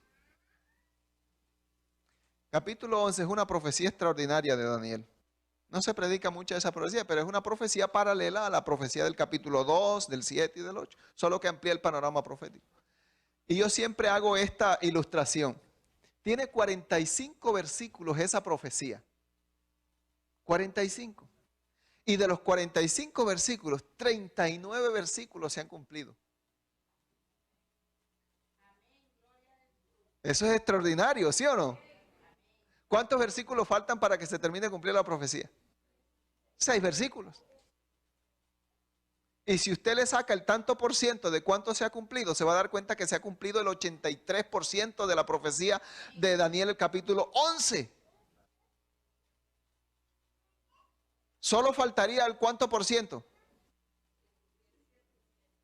Speaker 1: Capítulo 11 es una profecía extraordinaria de Daniel. No se predica mucho esa profecía, pero es una profecía paralela a la profecía del capítulo 2, del 7 y del 8, solo que amplía el panorama profético. Y yo siempre hago esta ilustración. Tiene 45 versículos esa profecía. 45. Y de los 45 versículos, 39 versículos se han cumplido. Eso es extraordinario, ¿sí o no? ¿Cuántos versículos faltan para que se termine de cumplir la profecía? 6 versículos. Y si usted le saca el tanto por ciento de cuánto se ha cumplido, se va a dar cuenta que se ha cumplido el 83% de la profecía de Daniel, el capítulo 11. Solo faltaría el cuánto por ciento.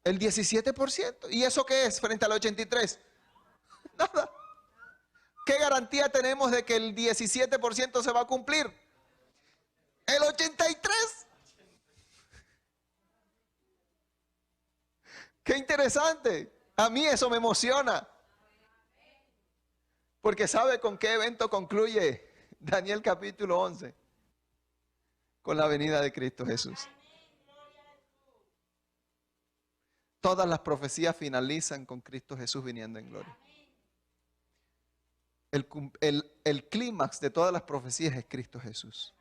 Speaker 1: El 17%. ¿Y eso qué es frente al 83%? Nada. ¿Qué garantía tenemos de que el 17% se va a cumplir? El 83%. Qué interesante. A mí eso me emociona. Porque ¿sabe con qué evento concluye Daniel capítulo 11? Con la venida de Cristo Jesús. Todas las profecías finalizan con Cristo Jesús viniendo en gloria. El clímax de todas las profecías es Cristo Jesús.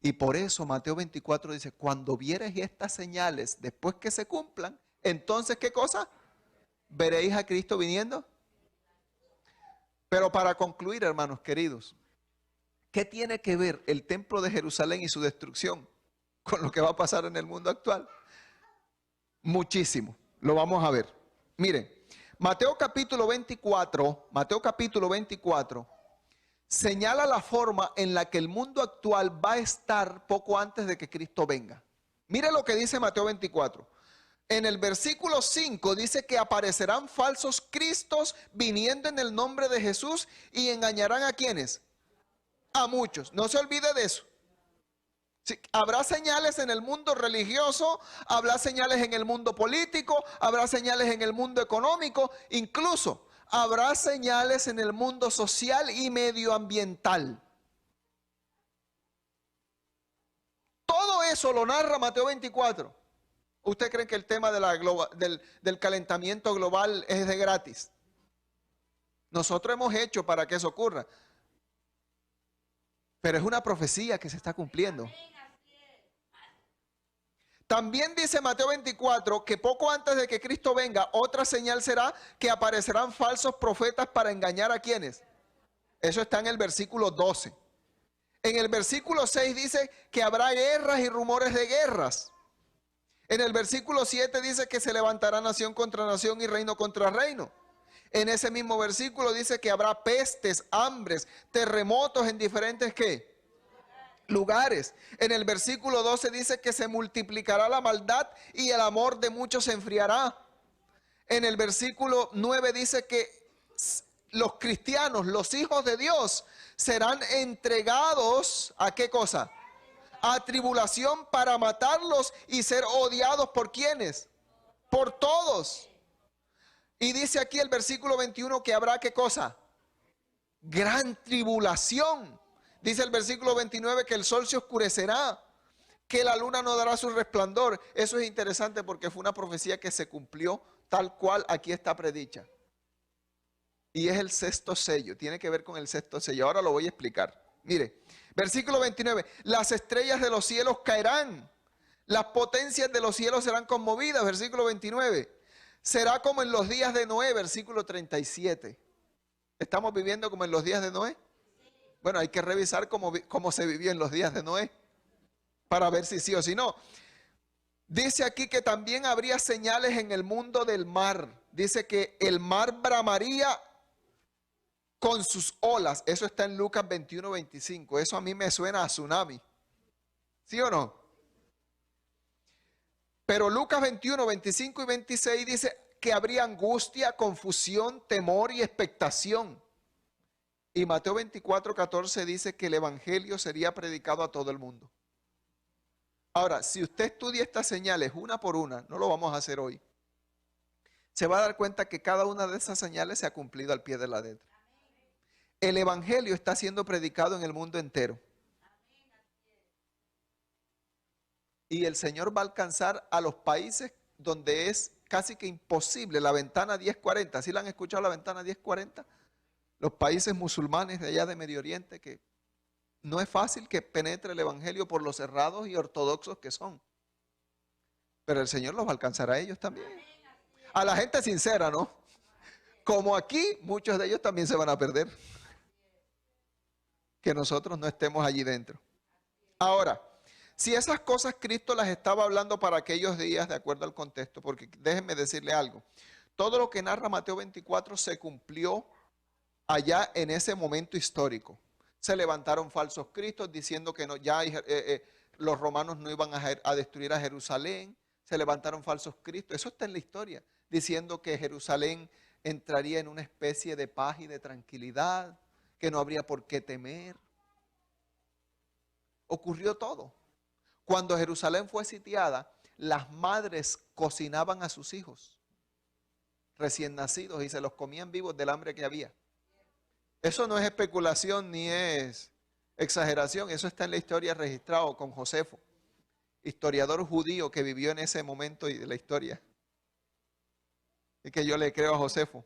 Speaker 1: Y por eso Mateo 24 dice, cuando viereis estas señales, después que se cumplan, entonces ¿qué cosa? ¿Veréis a Cristo viniendo? Pero para concluir, hermanos queridos, ¿qué tiene que ver el templo de Jerusalén y su destrucción con lo que va a pasar en el mundo actual? Muchísimo. Lo vamos a ver. Miren, Mateo capítulo 24 señala la forma en la que el mundo actual va a estar poco antes de que Cristo venga. Mire lo que dice Mateo 24. En el versículo 5 dice que aparecerán falsos cristos viniendo en el nombre de Jesús y engañarán ¿a quiénes? A muchos. No se olvide de eso. Sí, habrá señales en el mundo religioso, habrá señales en el mundo político, habrá señales en el mundo económico, incluso habrá señales en el mundo social y medioambiental. Todo eso lo narra Mateo 24. ¿Usted cree que el tema de del calentamiento global es de gratis? Nosotros hemos hecho para que eso ocurra. Pero es una profecía que se está cumpliendo. También dice Mateo 24 que poco antes de que Cristo venga, otra señal será que aparecerán falsos profetas para engañar a quienes. Eso está en el versículo 12. En el versículo 6 dice que habrá guerras y rumores de guerras. En el versículo 7 dice que se levantará nación contra nación y reino contra reino. En ese mismo versículo dice que habrá pestes, hambres, terremotos en diferentes ¿qué? Lugares. En el versículo 12 dice que se multiplicará la maldad y el amor de muchos se enfriará. En el versículo 9 dice que los cristianos, los hijos de Dios, serán entregados ¿a qué cosa? A tribulación para matarlos y ser odiados por ¿quiénes? Por todos. Y dice aquí el versículo 21 que habrá ¿qué cosa? Gran tribulación. Dice el versículo 29 que el sol se oscurecerá, que la luna no dará su resplandor. Eso es interesante porque fue una profecía que se cumplió tal cual aquí está predicha. Y es el sexto sello, tiene que ver con el sexto sello. Ahora lo voy a explicar. Mire, versículo 29, las estrellas de los cielos caerán, las potencias de los cielos serán conmovidas. Versículo 29, será como en los días de Noé. Versículo 37, ¿estamos viviendo como en los días de Noé? Bueno, hay que revisar cómo se vivió en los días de Noé para ver si sí o si no. Dice aquí que también habría señales en el mundo del mar. Dice que el mar bramaría con sus olas. Eso está en Lucas 21, 25. Eso a mí me suena a tsunami. ¿Sí o no? Pero Lucas 21, 25 y 26 dice que habría angustia, confusión, temor y expectación. Y Mateo 24:14 dice que el evangelio sería predicado a todo el mundo. Ahora, si usted estudia estas señales una por una, no lo vamos a hacer hoy, se va a dar cuenta que cada una de esas señales se ha cumplido al pie de la letra. El evangelio está siendo predicado en el mundo entero. Y el Señor va a alcanzar a los países donde es casi que imposible, la ventana 1040. ¿Sí la han escuchado, la ventana 1040? Los países musulmanes de allá de Medio Oriente, que no es fácil que penetre el evangelio por los cerrados y ortodoxos que son. Pero el Señor los va a alcanzar a ellos también. A la gente sincera, ¿no? Como aquí, muchos de ellos también se van a perder. Que nosotros no estemos allí dentro. Ahora, si esas cosas Cristo las estaba hablando para aquellos días, de acuerdo al contexto, porque déjenme decirle algo, todo lo que narra Mateo 24 se cumplió allá en ese momento histórico. Se levantaron falsos cristos diciendo que no, ya los romanos no iban a destruir a Jerusalén. Se levantaron falsos cristos, eso está en la historia, diciendo que Jerusalén entraría en una especie de paz y de tranquilidad, que no habría por qué temer. Ocurrió todo. Cuando Jerusalén fue sitiada, las madres cocinaban a sus hijos recién nacidos y se los comían vivos del hambre que había. Eso no es especulación ni es exageración, eso está en la historia registrado con Josefo, historiador judío que vivió en ese momento de la historia. Y que yo le creo a Josefo.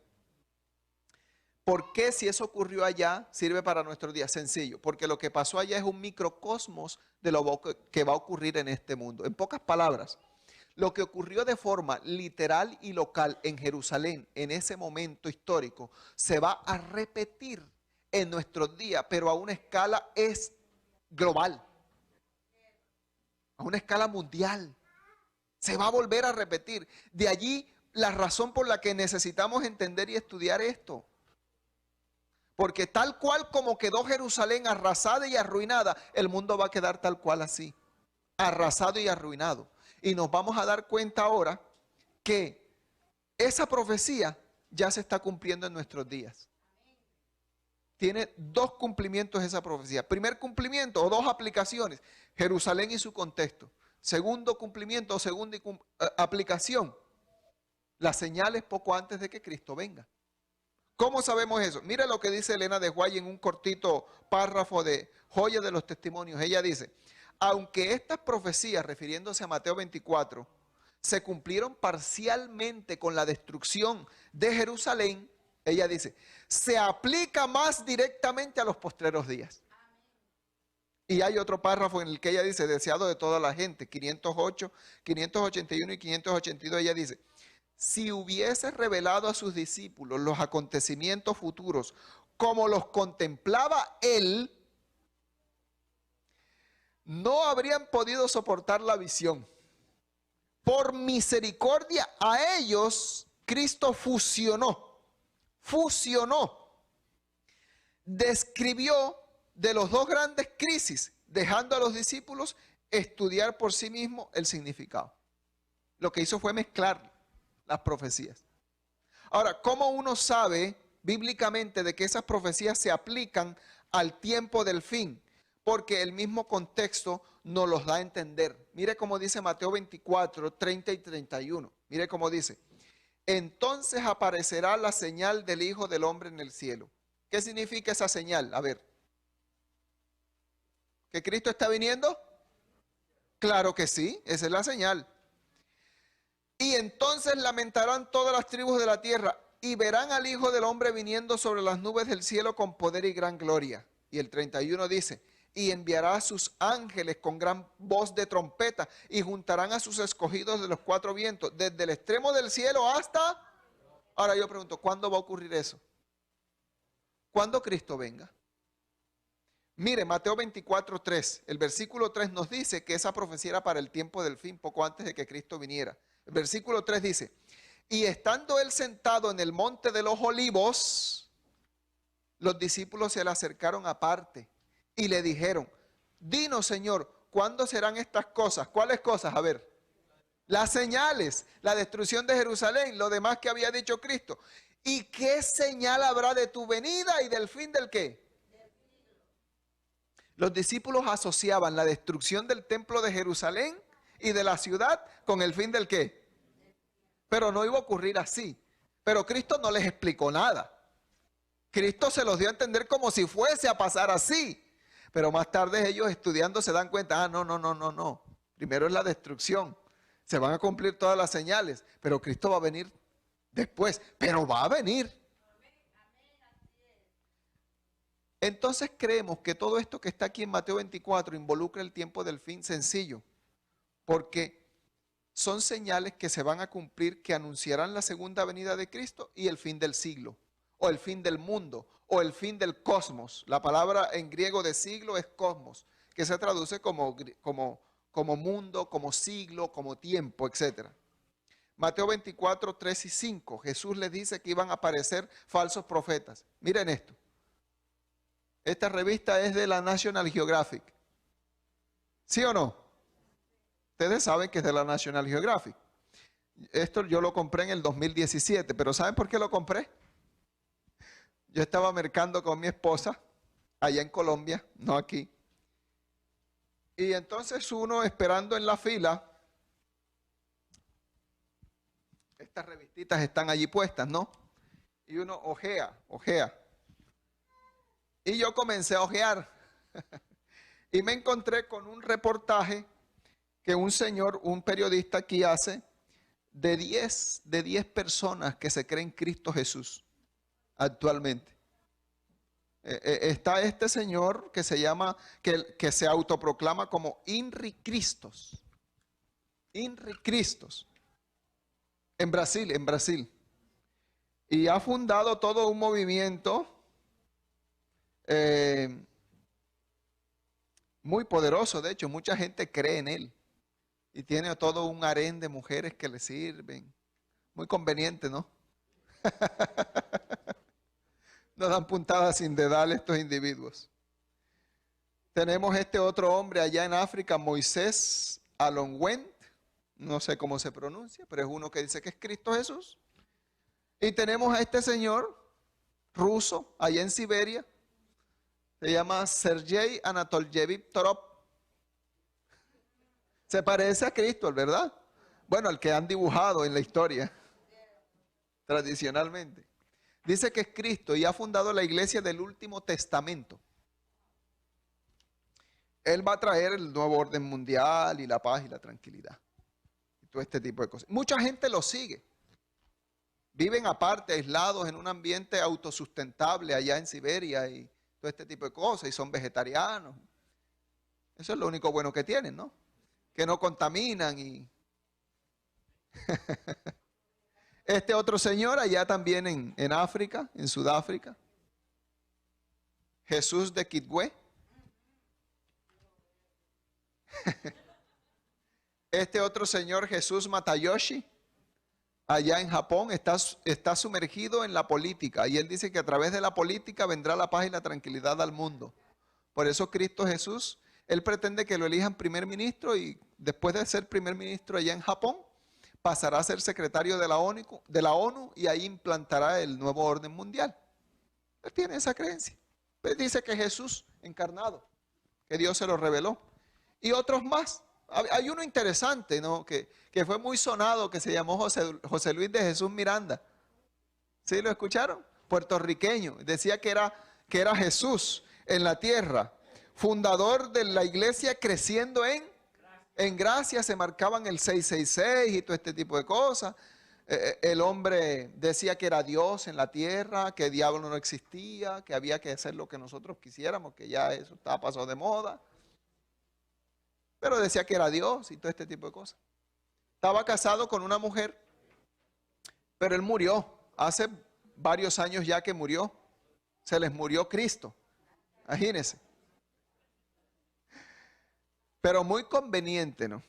Speaker 1: ¿Por qué si eso ocurrió allá sirve para nuestro día? Sencillo, porque lo que pasó allá es un microcosmos de lo que va a ocurrir en este mundo. En pocas palabras, lo que ocurrió de forma literal y local en Jerusalén en ese momento histórico se va a repetir en nuestros días, pero a una escala global, a una escala mundial. Se va a volver a repetir. De allí la razón por la que necesitamos entender y estudiar esto. Porque tal cual como quedó Jerusalén arrasada y arruinada, el mundo va a quedar tal cual así, arrasado y arruinado. Y nos vamos a dar cuenta ahora que esa profecía ya se está cumpliendo en nuestros días. Tiene dos cumplimientos esa profecía. Primer cumplimiento o dos aplicaciones, Jerusalén y su contexto. Segundo cumplimiento o segunda aplicación, las señales poco antes de que Cristo venga. ¿Cómo sabemos eso? Mira lo que dice Elena de White en un cortito párrafo de Joya de los Testimonios. Ella dice, aunque estas profecías, refiriéndose a Mateo 24, se cumplieron parcialmente con la destrucción de Jerusalén, ella dice, se aplica más directamente a los postreros días. Y hay otro párrafo en el que ella dice, deseado de toda la gente, 508, 581 y 582, ella dice, si hubiese revelado a sus discípulos los acontecimientos futuros como los contemplaba él, no habrían podido soportar la visión. Por misericordia a ellos, Cristo fusionó, describió de los dos grandes crisis, dejando a los discípulos estudiar por sí mismos el significado. Lo que hizo fue mezclar las profecías. Ahora, ¿cómo uno sabe bíblicamente de que esas profecías se aplican al tiempo del fin? Porque el mismo contexto nos los da a entender. Mire cómo dice Mateo 24, 30 y 31. Mire cómo dice. Entonces aparecerá la señal del Hijo del Hombre en el cielo. ¿Qué significa esa señal? A ver. ¿Que Cristo está viniendo? Claro que sí, esa es la señal. Y entonces lamentarán todas las tribus de la tierra y verán al Hijo del Hombre viniendo sobre las nubes del cielo con poder y gran gloria. Y el 31 dice, y enviará a sus ángeles con gran voz de trompeta y juntarán a sus escogidos de los cuatro vientos, desde el extremo del cielo hasta... Ahora yo pregunto, ¿cuándo va a ocurrir eso? Cuando Cristo venga. Mire, Mateo 24, 3, el versículo 3 nos dice que esa profecía era para el tiempo del fin, poco antes de que Cristo viniera. El versículo 3 dice, y estando él sentado en el monte de los olivos, los discípulos se le acercaron aparte y le dijeron, dinos Señor, ¿cuándo serán estas cosas? ¿Cuáles cosas? A ver, Las señales, la destrucción de Jerusalén, lo demás que había dicho Cristo. ¿Y qué señal habrá de tu venida y del fin del qué? Los discípulos asociaban la destrucción del templo de Jerusalén y de la ciudad con el fin del qué. Pero no iba a ocurrir así. Pero Cristo no les explicó nada. Cristo se los dio a entender como si fuese a pasar así. Pero más tarde ellos estudiando se dan cuenta, no. Primero es la destrucción. Se van a cumplir todas las señales, pero Cristo va a venir después, pero va a venir. Entonces creemos que todo esto que está aquí en Mateo 24 involucra el tiempo del fin sencillo, porque son señales que se van a cumplir que anunciarán la segunda venida de Cristo y el fin del siglo, o el fin del mundo, o el fin del cosmos. La palabra en griego de siglo es cosmos, que se traduce como mundo, como siglo, como tiempo, etc. Mateo 24, 3 y 5, Jesús les dice que iban a aparecer falsos profetas. Miren esto. Esta revista es de la National Geographic. ¿Sí o no? Ustedes saben que es de la National Geographic. Esto yo lo compré en el 2017, pero ¿saben por qué lo compré? Yo estaba mercando con mi esposa allá en Colombia, no aquí. Y entonces uno esperando en la fila, estas revistitas están allí puestas, ¿no? Y uno ojea. Y yo comencé a ojear. Y me encontré con un reportaje que un señor, un periodista aquí hace, de 10 personas que se creen Cristo Jesús actualmente. Está este señor que se llama, que se autoproclama como Inri Cristos. Inri Cristos. En Brasil. Y ha fundado todo un movimiento muy poderoso. De hecho, mucha gente cree en él. Y tiene todo un harén de mujeres que le sirven. Muy conveniente, ¿no? No dan puntadas sin dedal estos individuos. Tenemos este otro hombre allá en África, Moisés Alonwent. No sé cómo se pronuncia, pero es uno que dice que es Cristo Jesús. Y tenemos a este señor ruso allá en Siberia. Se llama Sergei Anatolyevich Torop. Se parece a Cristo, ¿verdad? Bueno, al que han dibujado en la historia, tradicionalmente. Dice que es Cristo y ha fundado la iglesia del último testamento. Él va a traer el nuevo orden mundial y la paz y la tranquilidad. Y todo este tipo de cosas. Mucha gente lo sigue. Viven aparte, aislados en un ambiente autosustentable allá en Siberia y todo este tipo de cosas. Y son vegetarianos. Eso es lo único bueno que tienen, ¿no? Que no contaminan y... Este otro señor allá también en África, en Sudáfrica, Jesús de Kitwe. Este otro señor, Jesús Matayoshi, allá en Japón, está sumergido en la política. Y él dice que a través de la política vendrá la paz y la tranquilidad al mundo. Por eso Cristo Jesús, él pretende que lo elijan primer ministro y después de ser primer ministro allá en Japón, pasará a ser secretario de la ONU y ahí implantará el nuevo orden mundial. Él tiene esa creencia. Él dice que Jesús encarnado, que Dios se lo reveló. Y otros más. Hay uno interesante, ¿no? que fue muy sonado, que se llamó José Luis de Jesús Miranda. ¿Sí lo escucharon? Puertorriqueño. Decía que era Jesús en la tierra, fundador de la iglesia creciendo en gracia. Se marcaban el 666 y todo este tipo de cosas. El hombre decía que era Dios en la tierra, que el diablo no existía, que había que hacer lo que nosotros quisiéramos, que ya eso estaba pasado de moda. Pero decía que era Dios y todo este tipo de cosas. Estaba casado con una mujer, pero él murió. Hace varios años ya que murió. Se les murió Cristo. Imagínense. Pero muy conveniente, ¿no?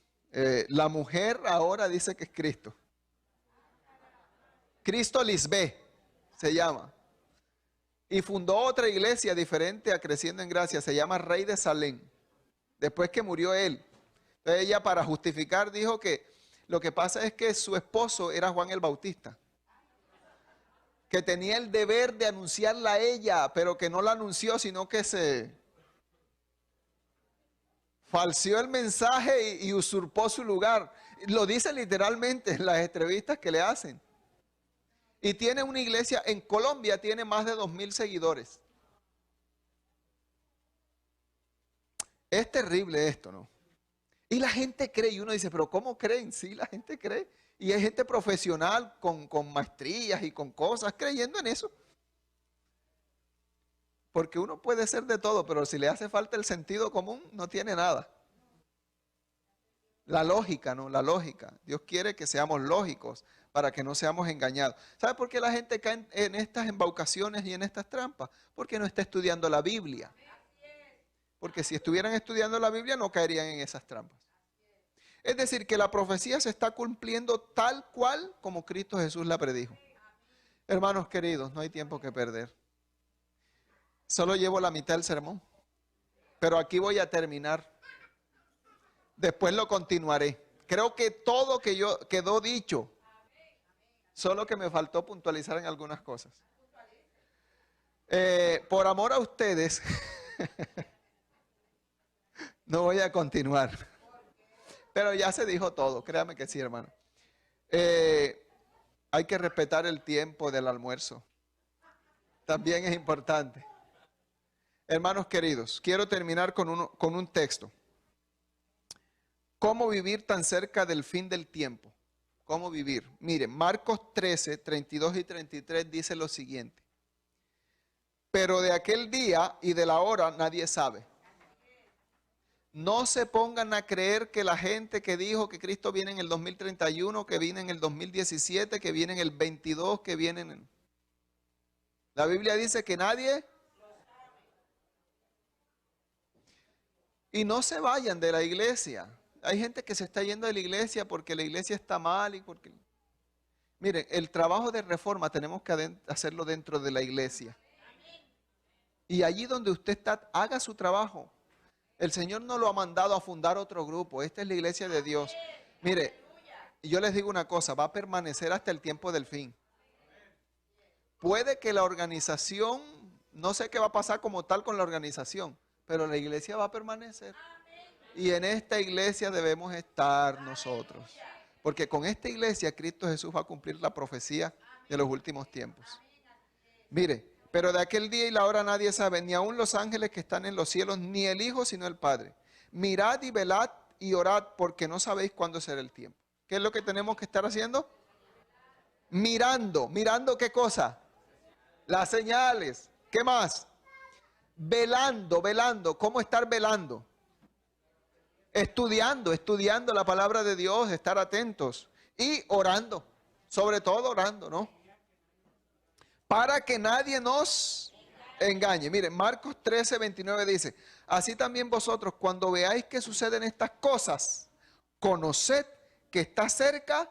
Speaker 1: La mujer ahora dice que es Cristo. Cristo Lisbeth se llama. Y fundó otra iglesia diferente a Creciendo en Gracia. Se llama Rey de Salem. Después que murió él. Entonces ella, para justificar, dijo que Lo que pasa es que su esposo era Juan el Bautista, que tenía el deber de anunciarla a ella, pero que no la anunció, sino que se falseó el mensaje y usurpó su lugar. Lo dice literalmente en las entrevistas que le hacen. Y tiene una iglesia en Colombia, tiene más de 2000 seguidores. Es terrible esto, ¿no? Y la gente cree, y uno dice, pero ¿cómo creen? Sí, la gente cree. Y hay gente profesional con maestrías y con cosas creyendo en eso. Porque uno puede ser de todo, pero si le hace falta el sentido común, no tiene nada. La lógica, ¿no? La lógica. Dios quiere que seamos lógicos para que no seamos engañados. ¿Sabe por qué la gente cae en estas embaucaciones y en estas trampas? Porque no está estudiando la Biblia. Porque si estuvieran estudiando la Biblia no caerían en esas trampas. Es decir, que la profecía se está cumpliendo tal cual como Cristo Jesús la predijo. Hermanos queridos, no hay tiempo que perder. Solo llevo la mitad del sermón, pero aquí voy a terminar. Después lo continuaré. Creo que todo quedó dicho, solo que me faltó puntualizar en algunas cosas. Por amor a ustedes, no voy a continuar. Pero ya se dijo todo, créame que sí, hermano. Hay que respetar el tiempo del almuerzo. También es importante. Hermanos queridos, quiero terminar con un texto. ¿Cómo vivir tan cerca del fin del tiempo? ¿Cómo vivir? Miren, Marcos 13, 32 y 33 dice lo siguiente. Pero de aquel día y de la hora nadie sabe. No se pongan a creer que la gente que dijo que Cristo viene en el 2031, que viene en el 2017, que viene en el 22, que viene en... La Biblia dice que nadie... Y no se vayan de la iglesia. Hay gente que se está yendo de la iglesia porque la iglesia está mal y porque... Miren, el trabajo de reforma tenemos que hacerlo dentro de la iglesia. Y allí donde usted está, haga su trabajo. El Señor no lo ha mandado a fundar otro grupo. Esta es la iglesia de Dios. Mire, yo les digo una cosa, va a permanecer hasta el tiempo del fin. Puede que la organización, no sé qué va a pasar como tal con la organización, pero la iglesia va a permanecer. Y en esta iglesia debemos estar nosotros. Porque con esta iglesia Cristo Jesús va a cumplir la profecía de los últimos tiempos. Mire, pero de aquel día y la hora nadie sabe, ni aun los ángeles que están en los cielos, ni el Hijo, sino el Padre. Mirad y velad y orad, porque no sabéis cuándo será el tiempo. ¿Qué es lo que tenemos que estar haciendo? Mirando. ¿Mirando qué cosa? Las señales. ¿Qué más? Velando, velando. ¿Cómo estar velando? Estudiando la palabra de Dios, estar atentos. Y orando. Sobre todo orando, ¿no? Para que nadie nos engañe. Miren, Marcos 13, 29 dice, así también vosotros cuando veáis que suceden estas cosas, conoced que está cerca.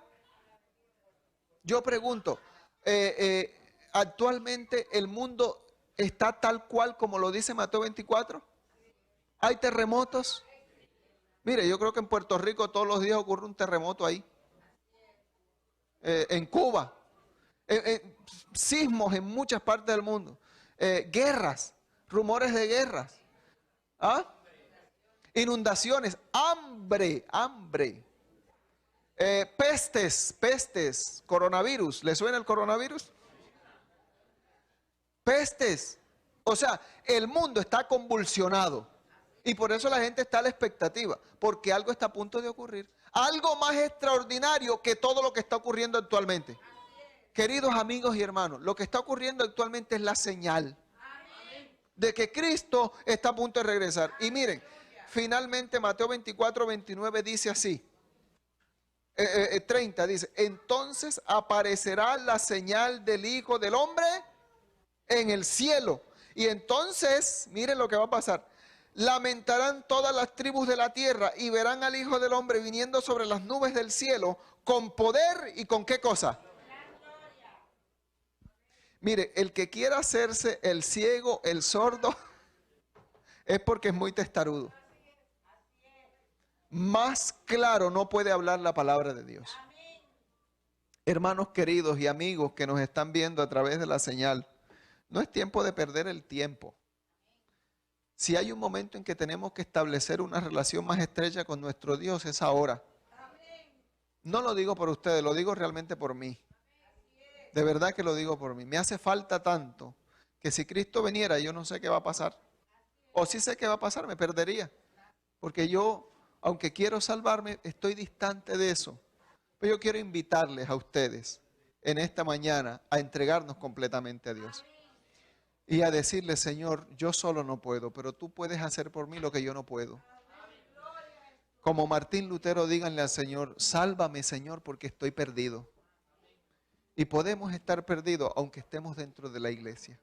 Speaker 1: Yo pregunto, actualmente el mundo está tal cual como lo dice Mateo 24. ¿Hay terremotos? Mire, yo creo que en Puerto Rico todos los días ocurre un terremoto ahí. En Cuba. Sismos en muchas partes del mundo, guerras, rumores de guerras, ¿ah? Inundaciones, hambre, pestes, coronavirus. ¿Le suena el coronavirus? Pestes. O sea, el mundo está convulsionado y por eso la gente está a la expectativa, porque algo está a punto de ocurrir, algo más extraordinario que todo lo que está ocurriendo actualmente. Queridos amigos y hermanos, lo que está ocurriendo actualmente es la señal de que Cristo está a punto de regresar. Y miren, finalmente Mateo 24, 29 dice así, 30 dice, entonces aparecerá la señal del Hijo del Hombre en el cielo. Y entonces, miren lo que va a pasar, lamentarán todas las tribus de la tierra y verán al Hijo del Hombre viniendo sobre las nubes del cielo con poder y con qué cosa. Mire, el que quiera hacerse el ciego, el sordo, es porque es muy testarudo. Más claro no puede hablar la palabra de Dios. Hermanos queridos y amigos que nos están viendo a través de la señal, no es tiempo de perder el tiempo. Si hay un momento en que tenemos que establecer una relación más estrecha con nuestro Dios, es ahora. No lo digo por ustedes, lo digo realmente por mí. De verdad que lo digo por mí. Me hace falta tanto que si Cristo viniera, yo no sé qué va a pasar. O si sé qué va a pasar, me perdería. Porque yo, aunque quiero salvarme, estoy distante de eso. Pero yo quiero invitarles a ustedes en esta mañana a entregarnos completamente a Dios. Y a decirle, Señor, yo solo no puedo, pero tú puedes hacer por mí lo que yo no puedo. Como Martín Lutero, díganle al Señor, sálvame, Señor, porque estoy perdido. Y podemos estar perdidos aunque estemos dentro de la iglesia.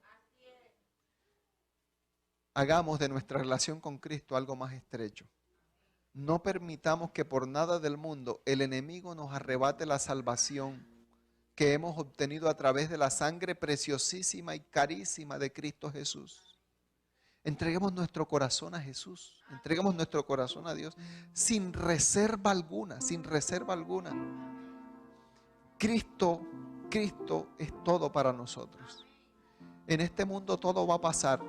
Speaker 1: Hagamos de nuestra relación con Cristo algo más estrecho. No permitamos que por nada del mundo el enemigo nos arrebate la salvación que hemos obtenido a través de la sangre preciosísima y carísima de Cristo Jesús. Entreguemos nuestro corazón a Jesús, entreguemos nuestro corazón a Dios sin reserva alguna, sin reserva alguna. Cristo es todo para nosotros. En este mundo todo va a pasar,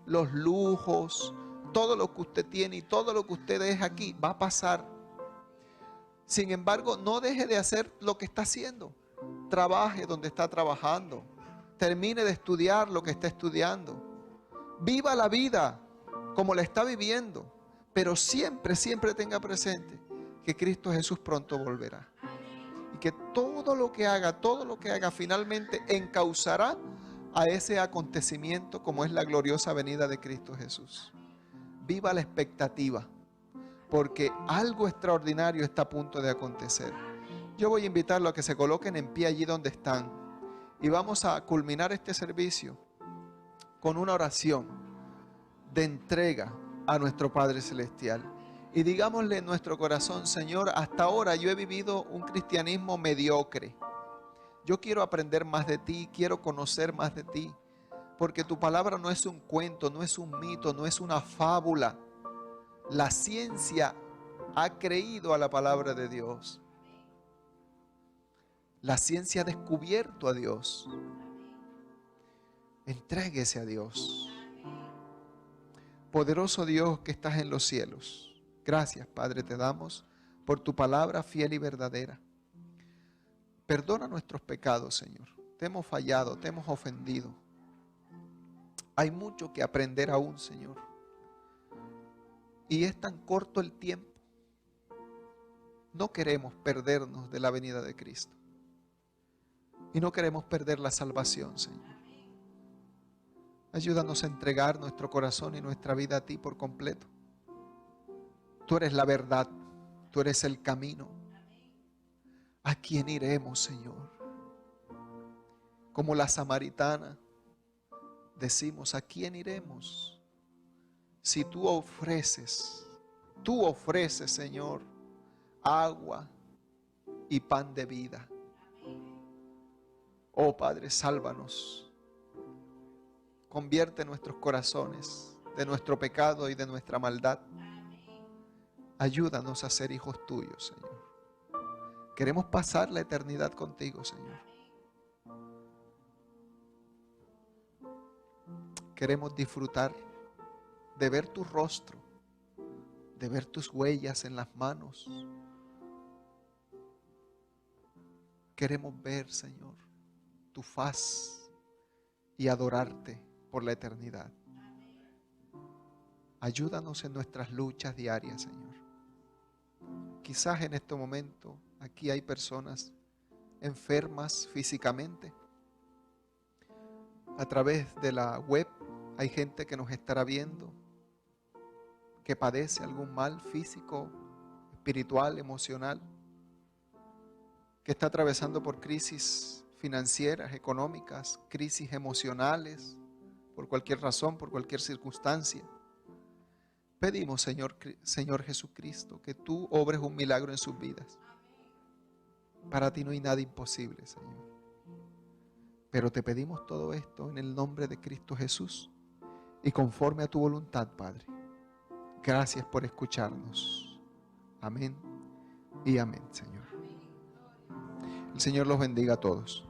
Speaker 1: los lujos, todo lo que usted tiene y todo lo que usted es aquí va a pasar. Sin embargo, no deje de hacer lo que está haciendo. Trabaje donde está trabajando. Termine de estudiar lo que está estudiando. Viva la vida como la está viviendo. Pero siempre, siempre tenga presente que Cristo Jesús pronto volverá. Y que todo lo que haga finalmente encauzará a ese acontecimiento como es la gloriosa venida de Cristo Jesús. Viva la expectativa, porque algo extraordinario está a punto de acontecer. Yo voy a invitarlos a que se coloquen en pie allí donde están y vamos a culminar este servicio con una oración de entrega a nuestro Padre Celestial. Y digámosle en nuestro corazón, Señor, hasta ahora yo he vivido un cristianismo mediocre. Yo quiero aprender más de ti, quiero conocer más de ti, porque tu palabra no es un cuento, no es un mito, no es una fábula. La ciencia ha creído a la palabra de Dios. La ciencia ha descubierto a Dios. Entréguese a Dios. Poderoso Dios que estás en los cielos. Gracias, Padre, te damos por tu palabra fiel y verdadera. Perdona nuestros pecados, Señor. Te hemos fallado, te hemos ofendido. Hay mucho que aprender aún, Señor. Y es tan corto el tiempo. No queremos perdernos de la venida de Cristo. Y no queremos perder la salvación, Señor. Ayúdanos a entregar nuestro corazón y nuestra vida a ti por completo. Tú eres la verdad, tú eres el camino. ¿A quién iremos, Señor? Como la samaritana, decimos, ¿a quién iremos? Si tú ofreces, Señor, agua y pan de vida. Oh Padre, sálvanos. Convierte nuestros corazones de nuestro pecado y de nuestra maldad. Ayúdanos a ser hijos tuyos, Señor. Queremos pasar la eternidad contigo, Señor. Queremos disfrutar de ver tu rostro, de ver tus huellas en las manos. Queremos ver, Señor, tu faz y adorarte por la eternidad. Ayúdanos en nuestras luchas diarias, Señor. Quizás en este momento aquí hay personas enfermas físicamente. A través de la web hay gente que nos estará viendo, que padece algún mal físico, espiritual, emocional, que está atravesando por crisis financieras, económicas, crisis emocionales, por cualquier razón, por cualquier circunstancia. Pedimos, Señor Jesucristo, que tú obres un milagro en sus vidas. Para ti no hay nada imposible, Señor. Pero te pedimos todo esto en el nombre de Cristo Jesús y conforme a tu voluntad, Padre. Gracias por escucharnos. Amén y amén, Señor. El Señor los bendiga a todos.